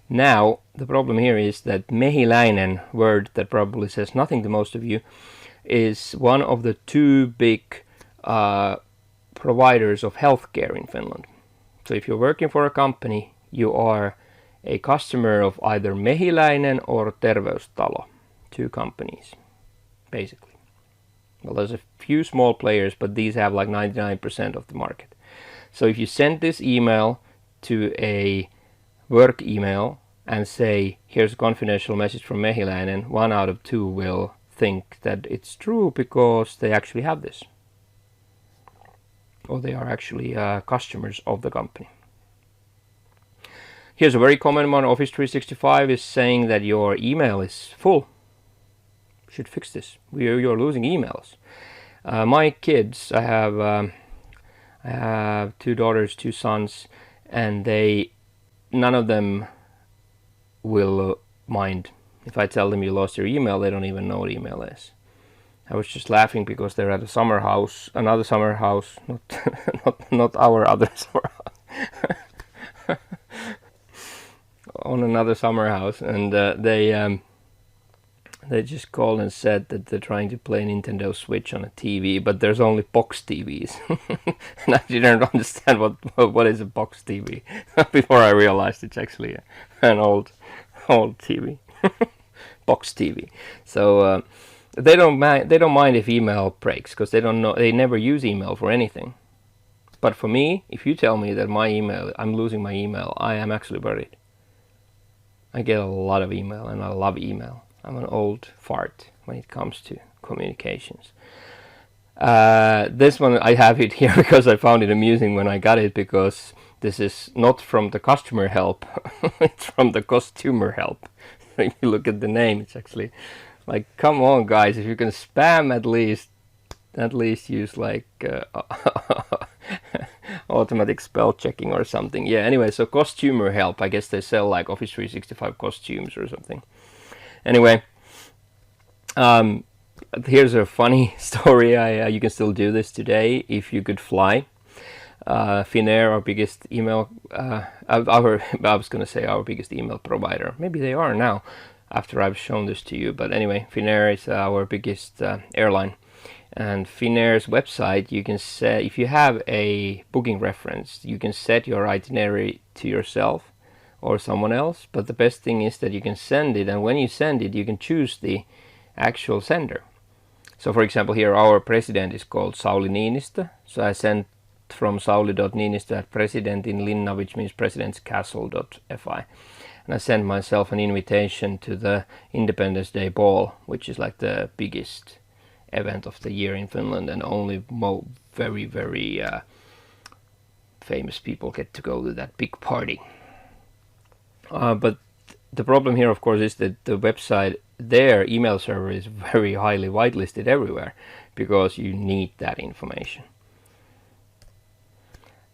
Now, the problem here is that Mehiläinen, word that probably says nothing to most of you, is one of the two big providers of healthcare in Finland. So if you're working for a company, you are a customer of either Mehiläinen or Terveystalo, two companies, basically. Well, there's a few small players, but these have like 99% of the market. So if you send this email to a work email and say, here's a confidential message from Mehiläinen, 1 out of 2 will think that it's true because they actually have this, or they are actually customers of the company. Here's a very common one. Office 365 is saying that your email is full. Should fix this. You're losing emails. My kids, I have 2 daughters, 2 sons, and none of them will mind if I tell them you lost your email. They don't even know what email is. I was just laughing because they're at another summer house, not our other summer house, on another summer house, and they just called and said that they're trying to play Nintendo Switch on a TV, but there's only box TVs. And I didn't understand what is a box TV before I realized it's actually an old TV, box TV. So they don't mind if email breaks, because they never use email for anything. But for me, if you tell me that I'm losing my email, I am actually worried. I get a lot of email, and I love email. I'm an old fart when it comes to communications. This one I have it here because I found it amusing when I got it, because this is not from the customer help, it's from the costumer help. If you look at the name, it's actually like, come on guys, if you can spam, at least use like automatic spell checking or something. Yeah, anyway, so costumer help, I guess they sell like Office 365 costumes or something. Anyway, here's a funny story. You can still do this today if you could fly. Finnair, our biggest email, I was going to say our biggest email provider. Maybe they are now, after I've shown this to you. But anyway, Finnair is our biggest airline. And Finnair's website, you can set, if you have a booking reference, you can set your itinerary to yourself or someone else. But the best thing is that you can send it, and when you send it, you can choose the actual sender. So for example, here our president is called Sauli Niinistö. So I sent from sauli.niinistö@president in Linna, which means presidentscastle.fi. And I sent myself an invitation to the Independence Day Ball, which is like the biggest event of the year in Finland, and only very, very famous people get to go to that big party. But the problem here, of course, is that the website, their email server, is very highly whitelisted everywhere, because you need that information.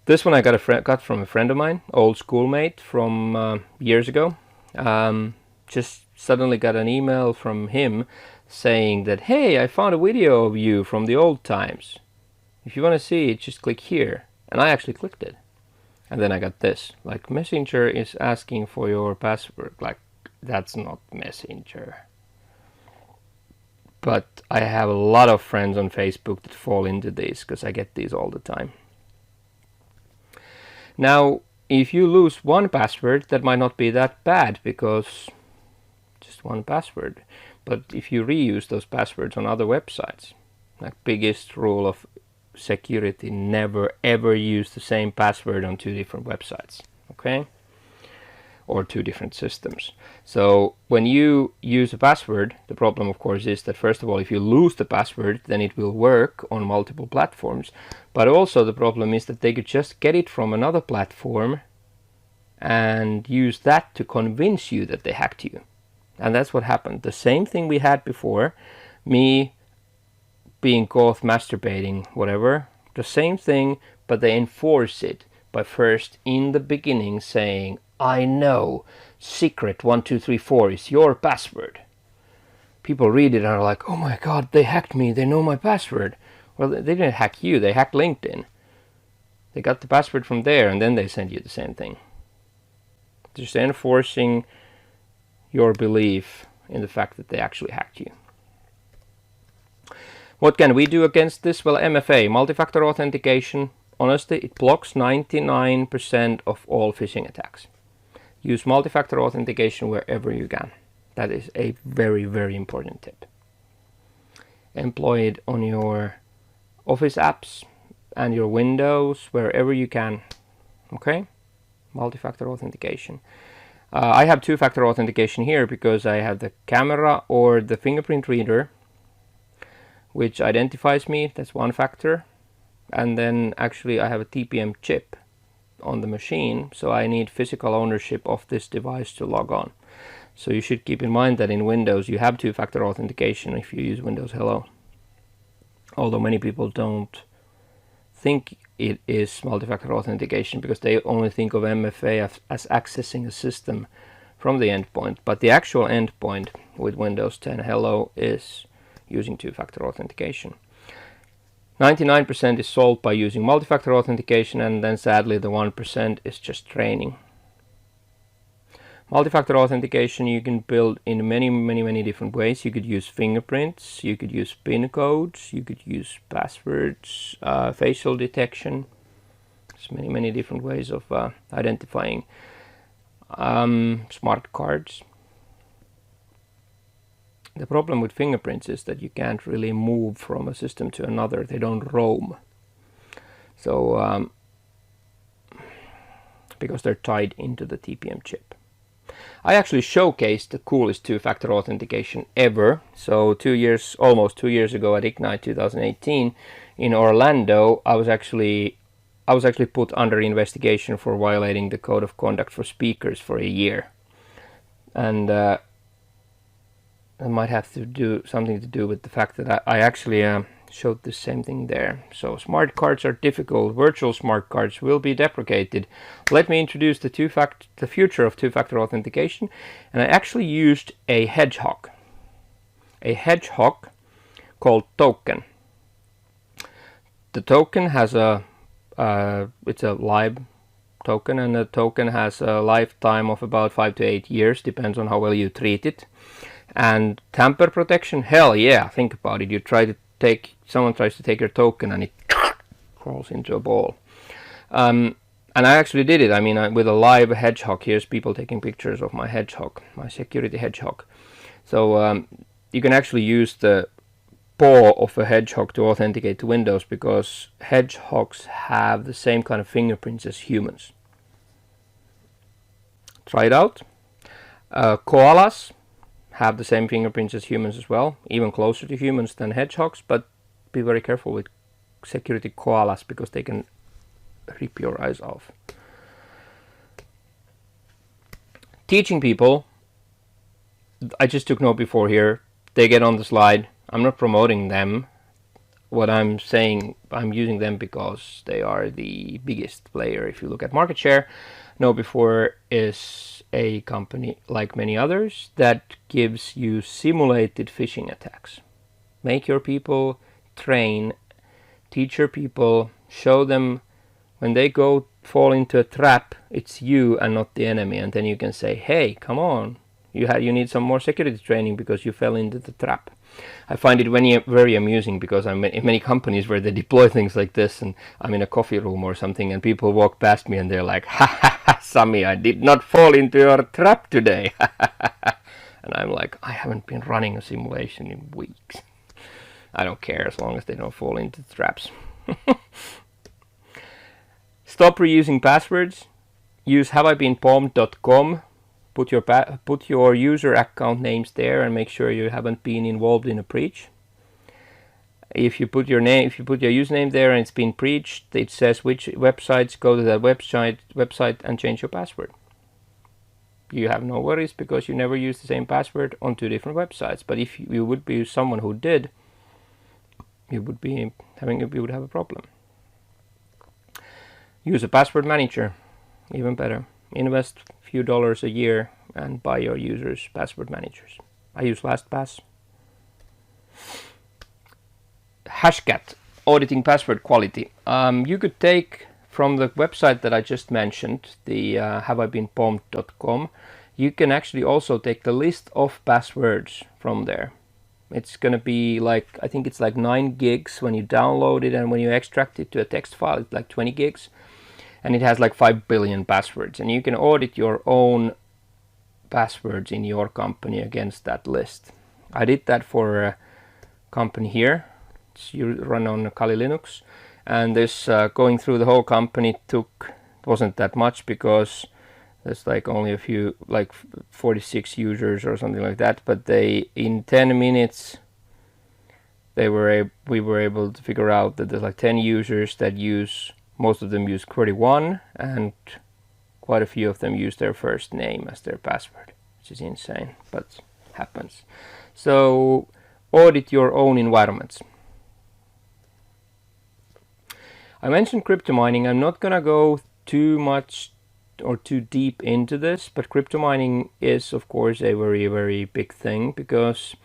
This one I got from a friend of mine, old schoolmate from years ago. Just suddenly got an email from him saying that, hey, I found a video of you from the old times. If you want to see it, just click here. And I actually clicked it. And then I got this, like, Messenger is asking for your password. Like, that's not Messenger. But I have a lot of friends on Facebook that fall into these, because I get these all the time. Now, if you lose one password, that might not be that bad, because just one password. But if you reuse those passwords on other websites, like, biggest rule of security, never ever use the same password on 2 different websites, okay? Or 2 different systems. So when you use a password, the problem of course is that, first of all, if you lose the password, then it will work on multiple platforms. But also the problem is that they could just get it from another platform and use that to convince you that they hacked you. And that's what happened. The same thing we had before, me being caught masturbating, whatever, the same thing, but they enforce it by first in the beginning saying, I know, secret 1234 is your password. People read it and are like, oh my god, they hacked me, they know my password. Well, they didn't hack you, they hacked LinkedIn. They got the password from there, and then they send you the same thing. Just enforcing your belief in the fact that they actually hacked you. What can we do against this? Well, MFA, multi-factor authentication, honestly, it blocks 99% of all phishing attacks. Use multi-factor authentication wherever you can. That is a very, very important tip. Employ it on your Office apps and your Windows, wherever you can. Okay? Multi-factor authentication. I have 2-factor authentication here because I have the camera or the fingerprint reader, which identifies me. That's 1 factor. And then actually I have a TPM chip on the machine, so I need physical ownership of this device to log on. So you should keep in mind that in Windows you have 2-factor authentication if you use Windows Hello. Although many people don't think it is multi-factor authentication because they only think of MFA as accessing a system from the endpoint. But the actual endpoint with Windows 10 Hello is using 2-factor authentication. 99% is solved by using multi-factor authentication, and then sadly the 1% is just training. Multi-factor authentication you can build in many different ways. You could use fingerprints, you could use PIN codes, you could use passwords, facial detection. There's many different ways of identifying. Smart cards. The problem with fingerprints is that you can't really move from a system to another. They don't roam. So because they're tied into the TPM chip. I actually showcased the coolest two-factor authentication ever. So almost 2 years ago at Ignite 2018 in Orlando, I was actually put under investigation for violating the code of conduct for speakers for a year. And I might have to do something to do with the fact that I actually showed the same thing there. So smart cards are difficult. Virtual smart cards will be deprecated. Let me introduce the future of two-factor authentication. And I actually used a hedgehog called token. The token has it's a live token, and the token has a lifetime of about 5 to 8 years, depends on how well you treat it. And tamper protection, hell yeah, think about it. Someone tries to take your token and it crawls into a ball. And I actually did it. I mean, with a live hedgehog. Here's people taking pictures of my hedgehog, my security hedgehog. So you can actually use the paw of a hedgehog to authenticate to Windows, because hedgehogs have the same kind of fingerprints as humans. Try it out. Koalas have the same fingerprints as humans as well, even closer to humans than hedgehogs, but be very careful with security koalas because they can rip your eyes off. Teaching people, I just took note before here, they get on the slide. I'm not promoting them. What I'm saying, I'm using them because they are the biggest player. If you look at market share, KnowBe4 is a company like many others that gives you simulated phishing attacks. Make your people train, teach your people, show them when they fall into a trap, it's you and not the enemy, and then you can say, hey, come on, you need some more security training because you fell into the trap. I find it very amusing because I'm in many companies where they deploy things like this, and I'm in a coffee room or something and people walk past me and they're like, ha ha ha, Sami, I did not fall into your trap today. And I'm like, I haven't been running a simulation in weeks. I don't care as long as they don't fall into the traps. Stop reusing passwords. Use haveibeenpalmed.com. Put your user account names there and make sure you haven't been involved in a breach. If you put your username there and it's been breached, it says which websites, go to that website and change your password. You have no worries because you never use the same password on 2 different websites. But if you would be someone who did, you would have a problem. Use a password manager, even better. Invest a few dollars a year and buy your users password managers. I use LastPass. Hashcat, auditing password quality. You could take from the website that I just mentioned, the haveibeenpalmed.com, you can actually also take the list of passwords from there. It's going to be like, I think it's like 9 gigs when you download it, and when you extract it to a text file, it's like 20 gigs. And it has like 5 billion passwords. And you can audit your own passwords in your company against that list. I did that for a company here. You run on Kali Linux. And this going through the whole company wasn't that much because there's like only a few, like 46 users or something like that. But in 10 minutes, we were able to figure out that there's like 10 users that most of them use QWERTY1, and quite a few of them use their first name as their password, which is insane, but happens. So audit your own environments. I mentioned crypto mining. I'm not gonna go too much or too deep into this, but crypto mining is of course a very, very big thing because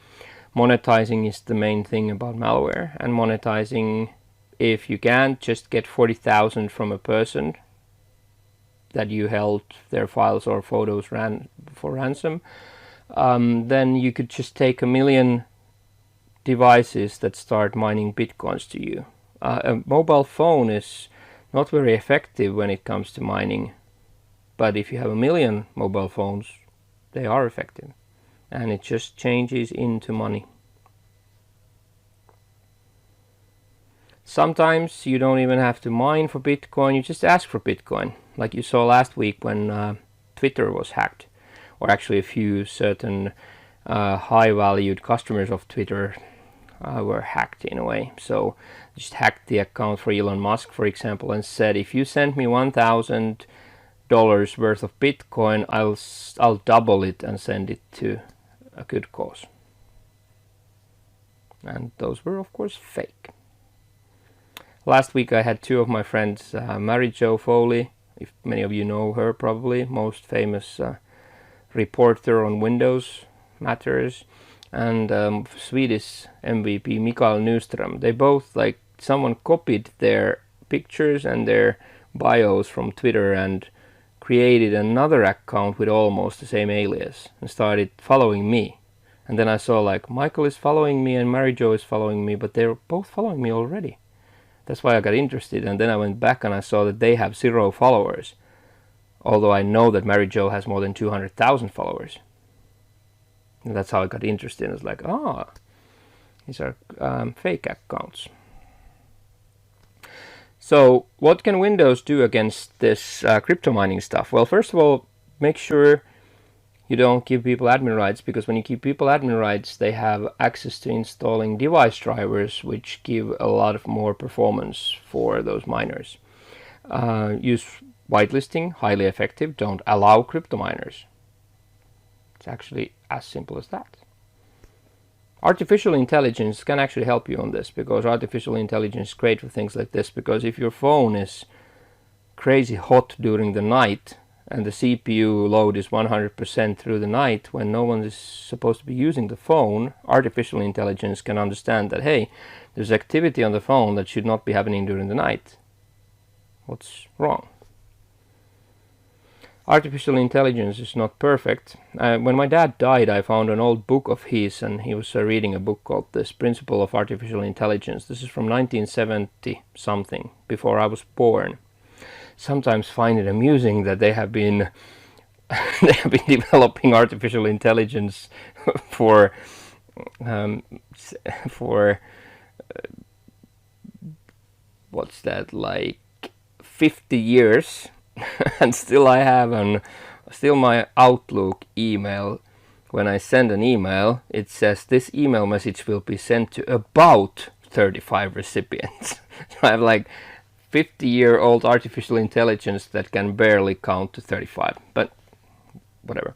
monetizing is the main thing about malware. And monetizing, if you can't just get 40,000 from a person that you held their files or photos for ransom, then you could just take 1 million devices that start mining bitcoins to you. A mobile phone is not very effective when it comes to mining, but if you have 1 million mobile phones, they are effective, and it just changes into money. Sometimes you don't even have to mine for Bitcoin, you just ask for Bitcoin, like you saw last week when Twitter was hacked. or actually a few certain high-valued customers of Twitter were hacked in a way. So just hacked the account for Elon Musk, for example, and said, if you send me $1,000 worth of Bitcoin, I'll double it and send it to a good cause. And those were, of course, fake. Last week I had two of my friends, Mary Jo Foley, if many of you know her probably, most famous reporter on Windows matters, and Swedish MVP Mikael Nyström. They both, like, someone copied their pictures and their bios from Twitter and created another account with almost the same alias and started following me. And then I saw, like, Michael is following me and Mary Jo is following me, but they're both following me already. That's why I got interested, and then I went back and I saw that they have 0 followers. Although I know that Mary Jo has more than 200,000 followers. And that's how I got interested. I was like, these are fake accounts. So what can Windows do against this crypto mining stuff? Well, first of all, make sure you don't give people admin rights, because when you give people admin rights, they have access to installing device drivers, which give a lot of more performance for those miners. Use whitelisting, highly effective. Don't allow crypto miners. It's actually as simple as that. Artificial intelligence can actually help you on this, because artificial intelligence is great for things like this, because if your phone is crazy hot during the night, and the CPU load is 100% through the night when no one is supposed to be using the phone, artificial intelligence can understand that, hey, there's activity on the phone that should not be happening during the night. What's wrong? Artificial intelligence is not perfect. When my dad died, I found an old book of his, and he was reading a book called This Principle of Artificial Intelligence. This is from 1970 something, before I was born. Sometimes find it amusing that they have been developing artificial intelligence for what's that, like 50 years, and still I have still my Outlook email. When I send an email, it says this email message will be sent to about 35 recipients. So I have like 50-year-old artificial intelligence that can barely count to 35, but whatever.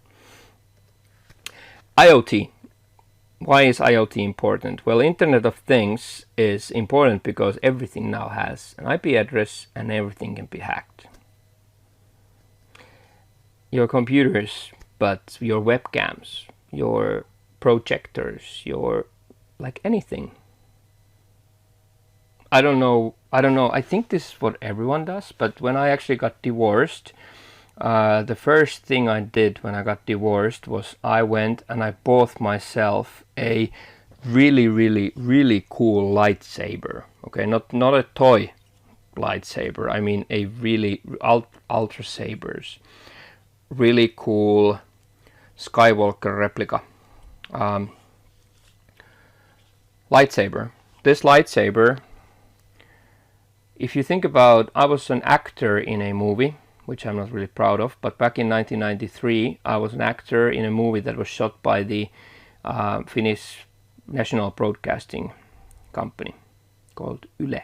IoT. Why is IoT important? Well, Internet of Things is important because everything now has an IP address and everything can be hacked. Your computers, but your webcams, your projectors, your, like, anything. I don't know. I think this is what everyone does, but when I actually got divorced, the first thing I did when I got divorced was I went and I bought myself a really, really, really cool lightsaber. Okay, not a toy lightsaber. I mean a really ultra sabers. Really cool Skywalker replica lightsaber. This lightsaber, if you think about, I was an actor in a movie, which I'm not really proud of, but back in 1993 I was an actor in a movie that was shot by the Finnish National Broadcasting Company called Yle.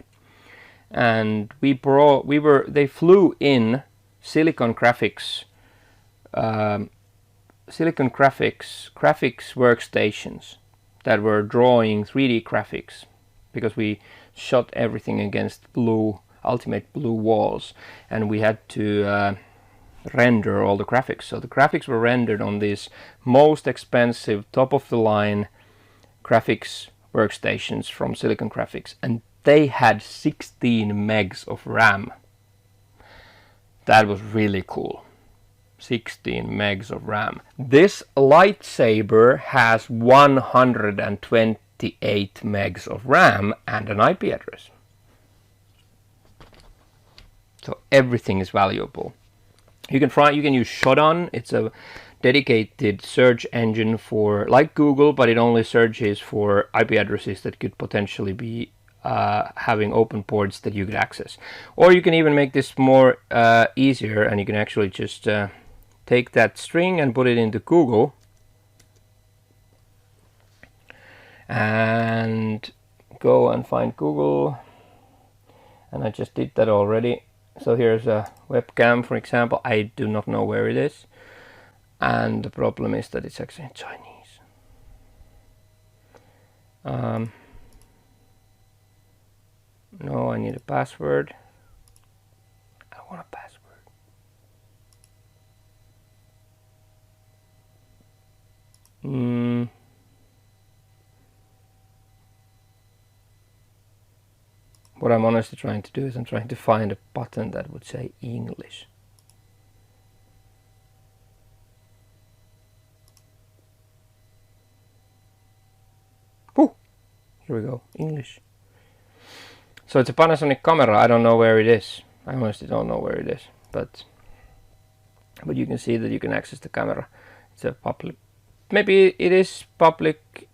And they flew in silicon graphics workstations that were drawing 3D graphics, because we shot everything against ultimate blue walls, and we had to render all the graphics. So the graphics were rendered on these most expensive, top of the line graphics workstations from Silicon Graphics, and they had 16 megs of RAM. That was really cool. 16 megs of RAM. This lightsaber has 128 megs of RAM and an IP address. So everything is valuable. You can use Shodan. It's a dedicated search engine for, like Google, but it only searches for IP addresses that could potentially be having open ports that you could access. Or you can even make this more easier, and you can actually just take that string and put it into Google and go and find Google, and I just did that already. So here's a webcam, for example. I do not know where it is, and the problem is that it's actually in Chinese. No, I need a password. I want a password. What I'm honestly trying to do is I'm trying to find a button that would say English. Woo! Here we go, English. So it's a Panasonic camera. I don't know where it is. I honestly don't know where it is, but you can see that you can access the camera. It's a public. Maybe it is public.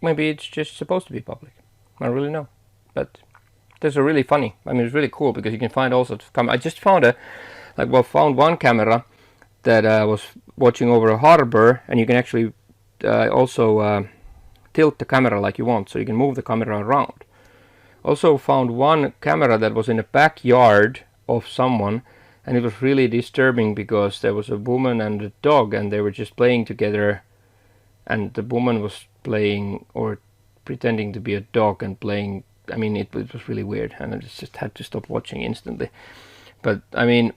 Maybe it's just supposed to be public. I don't really know, but there's a really funny. I mean, it's really cool because you can find all sorts of cameras. I just found found one camera that was watching over a harbor, and you can actually also tilt the camera like you want, so you can move the camera around. Also found one camera that was in the backyard of someone, and it was really disturbing because there was a woman and a dog, and they were just playing together, and the woman was playing or pretending to be a dog and playing. I mean, it was really weird, and I just had to stop watching instantly. But I mean,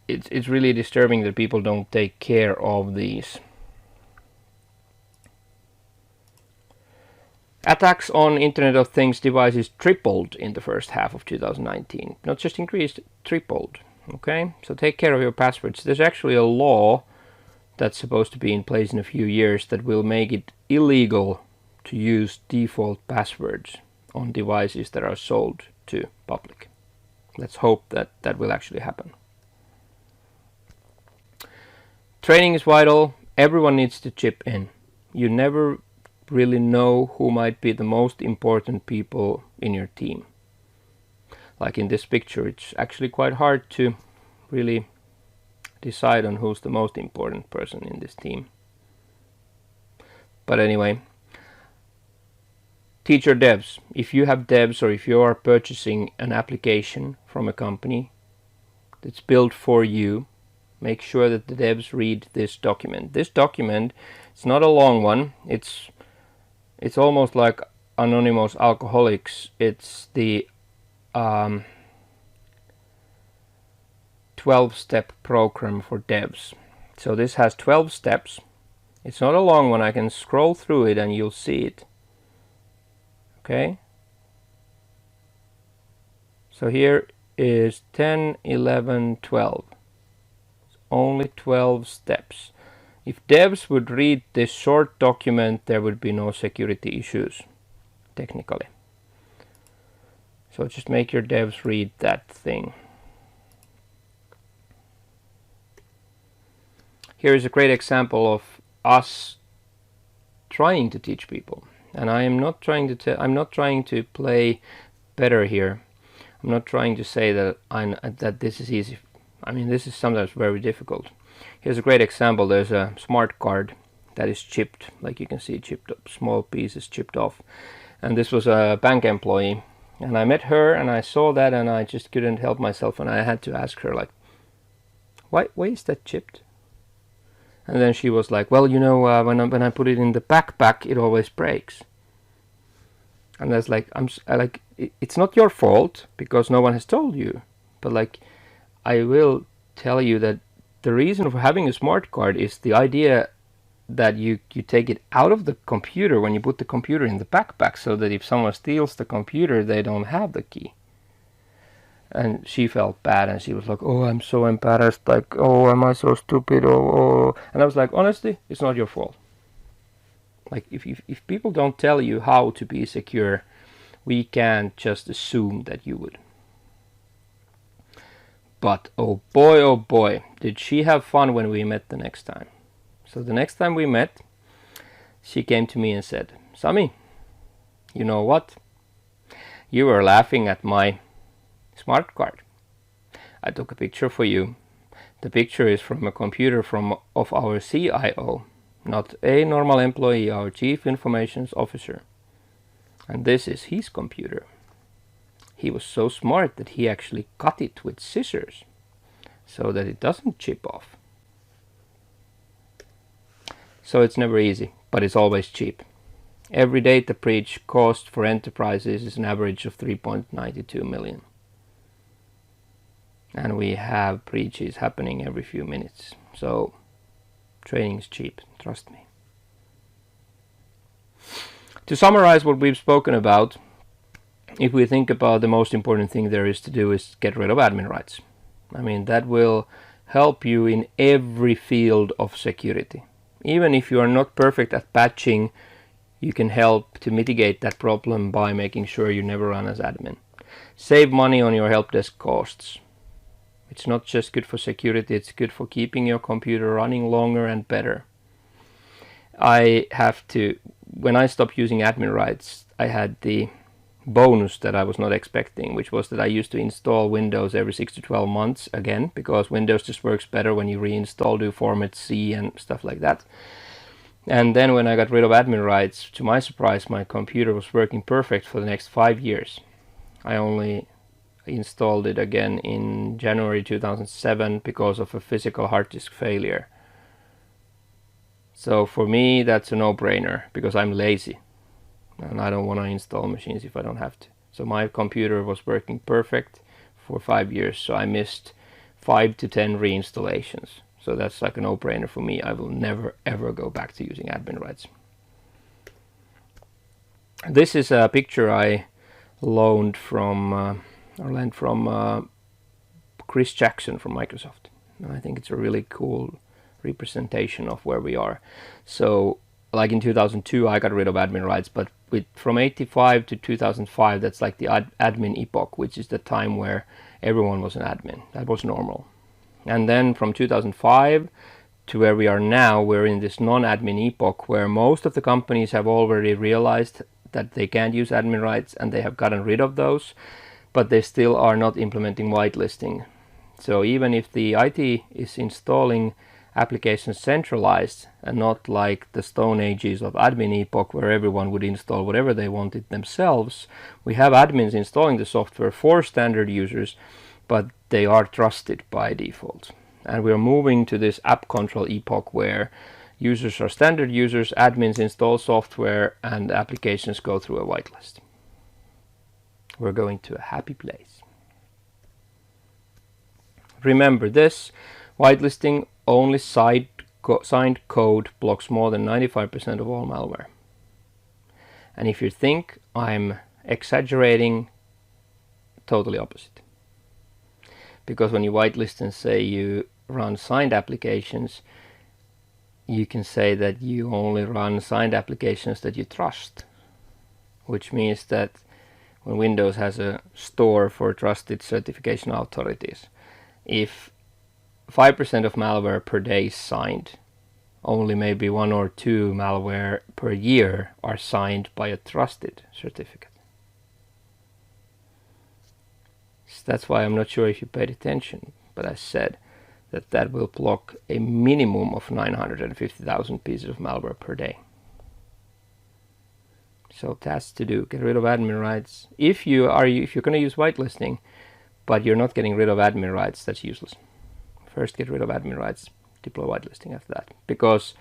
it's really disturbing that people don't take care of these. Attacks on Internet of Things devices tripled in the first half of 2019. Not just increased, tripled. Okay, so take care of your passwords. There's actually a law that's supposed to be in place in a few years that will make it illegal to use default passwords on devices that are sold to public. Let's hope that that will actually happen. Training is vital. Everyone needs to chip in. You never really know who might be the most important people in your team. Like in this picture, it's actually quite hard to really decide on who's the most important person in this team. But anyway, teach your devs. If you have devs, or if you are purchasing an application from a company that's built for you, make sure that the devs read this document. This document, it's not a long one. It's almost like Anonymous Alcoholics. It's the 12-step program for devs. So this has 12 steps. It's not a long one. I can scroll through it and you'll see it. Okay. So here is 10, 11, 12. It's only 12 steps. If devs would read this short document, there would be no security issues, technically. So just make your devs read that thing. Here is a great example of us trying to teach people. And I am not trying to play better here. I'm not trying to say that that this is easy. I mean, this is sometimes very difficult. Here's a great example. There's a smart card that is chipped, like you can see, chipped up, small pieces chipped off. And this was a bank employee. And I met her and I saw that and I just couldn't help myself, and I had to ask her, like, why is that chipped? And then she was like, well, you know, when I put it in the backpack, it always breaks. And I was like, it's not your fault because no one has told you. But like, I will tell you that the reason for having a smart card is the idea that you take it out of the computer when you put the computer in the backpack, so that if someone steals the computer, they don't have the key. And she felt bad, and she was like, oh, I'm so embarrassed, like, oh, am I so stupid, oh. And I was like, honestly, it's not your fault. Like, if people don't tell you how to be secure, we can't just assume that you would. But oh boy, did she have fun when we met the next time. So the next time we met, she came to me and said, Sami, you know what? You were laughing at my smart card. I took a picture for you The picture is from a computer of our CIO, not a normal employee, our Chief Information Officer. And this is his computer. He was so smart that he actually cut it with scissors so that it doesn't chip off. So it's never easy, but it's always cheap. Every data breach cost for enterprises is an average of 3.92 million. And we have breaches happening every few minutes. So training is cheap, trust me. To summarize what we've spoken about, if we think about the most important thing there is to do is get rid of admin rights. I mean, that will help you in every field of security. Even if you are not perfect at patching, you can help to mitigate that problem by making sure you never run as admin. Save money on your help desk costs. It's not just good for security, it's good for keeping your computer running longer and better. When I stopped using admin rights, I had the bonus that I was not expecting, which was that I used to install Windows every 6 to 12 months again, because Windows just works better when you reinstall, do format C and stuff like that. And then when I got rid of admin rights, to my surprise, my computer was working perfect for the next 5 years. I only installed it again in January 2007 because of a physical hard disk failure. So for me, that's a no-brainer because I'm lazy and I don't want to install machines if I don't have to. So my computer was working perfect for 5 years, so I missed 5 to 10 reinstallations. So that's like a no-brainer for me. I will never ever go back to using admin rights. This is a picture I lent from Chris Jackson from Microsoft. And I think it's a really cool representation of where we are. So like in 2002 I got rid of admin rights, but from 85 to 2005, that's like the admin epoch, which is the time where everyone was an admin. That was normal. And then from 2005 to where we are now, we're in this non-admin epoch where most of the companies have already realized that they can't use admin rights and they have gotten rid of those, but they still are not implementing whitelisting. So even if the IT is installing applications centralized and not like the Stone Ages of admin epoch where everyone would install whatever they wanted themselves, we have admins installing the software for standard users, but they are trusted by default. And we are moving to this app control epoch where users are standard users, admins install software, and applications go through a whitelist. We're going to a happy place. Remember this, whitelisting only signed code blocks more than 95% of all malware. And if you think I'm exaggerating, totally opposite. Because when you whitelist and say you run signed applications, you can say that you only run signed applications that you trust, which means that when Windows has a store for trusted certification authorities, if 5% of malware per day is signed, only maybe 1 or 2 malware per year are signed by a trusted certificate. So that's why I'm not sure if you paid attention, but I said that will block a minimum of 950,000 pieces of malware per day. So tasks to do: get rid of admin rights. If you're going to use whitelisting, but you're not getting rid of admin rights, that's useless. First get rid of admin rights, deploy whitelisting after that. Because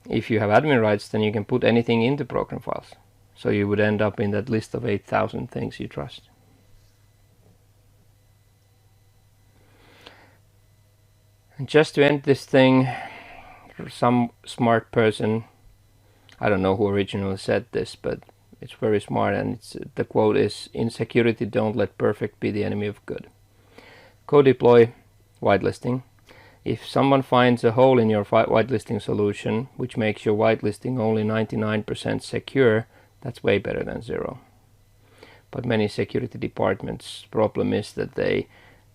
if you have admin rights, then you can put anything into program files. So you would end up in that list of 8,000 things you trust. And just to end this thing, some smart person, I don't know who originally said this, but it's very smart, and the quote is, "In security, don't let perfect be the enemy of good." Co-deploy whitelisting. If someone finds a hole in your whitelisting solution, which makes your whitelisting only 99% secure, that's way better than 0. But many security departments' problem is that they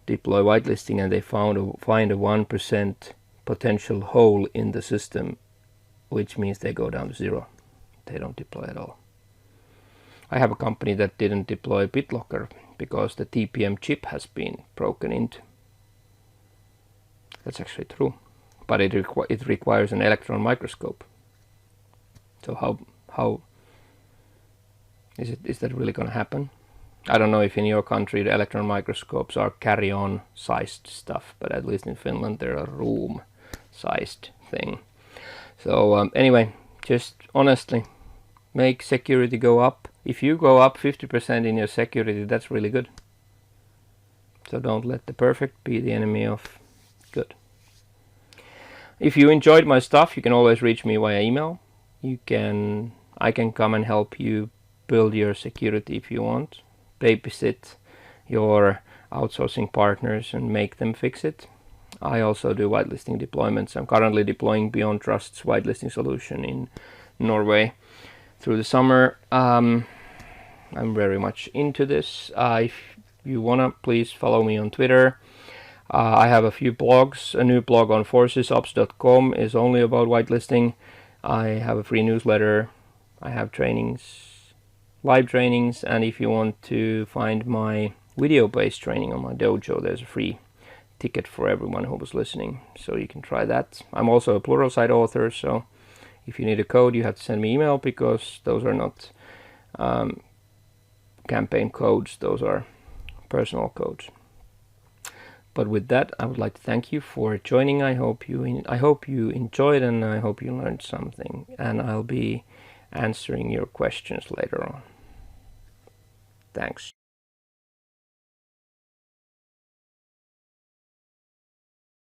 deploy whitelisting and they find a 1% potential hole in the system, which means they go down to 0. They don't deploy at all. I have a company that didn't deploy BitLocker because the TPM chip has been broken into. That's actually true, but it requires an electron microscope. So how is that really going to happen? I don't know if in your country the electron microscopes are carry-on sized stuff, but at least in Finland they're a room sized thing. So anyway, just honestly, make security go up. If you go up 50% in your security, that's really good. So don't let the perfect be the enemy of good. If you enjoyed my stuff, you can always reach me via email. I can come and help you build your security if you want. Babysit your outsourcing partners and make them fix it. I also do whitelisting deployments. I'm currently deploying Beyond Trust's whitelisting solution in Norway through the summer. I'm very much into this. If you wanna, please follow me on Twitter. I have a few blogs. A new blog on forcesops.com is only about whitelisting. I have a free newsletter. I have trainings, live trainings, and if you want to find my video-based training on my dojo, there's a free ticket for everyone who was listening, so you can try that. I'm also a Pluralsight author, so if you need a code, you have to send me email, because those are not campaign codes, those are personal codes. But with that, I would like to thank you for joining. I hope you enjoyed, and I hope you learned something, and I'll be answering your questions later on. Thanks.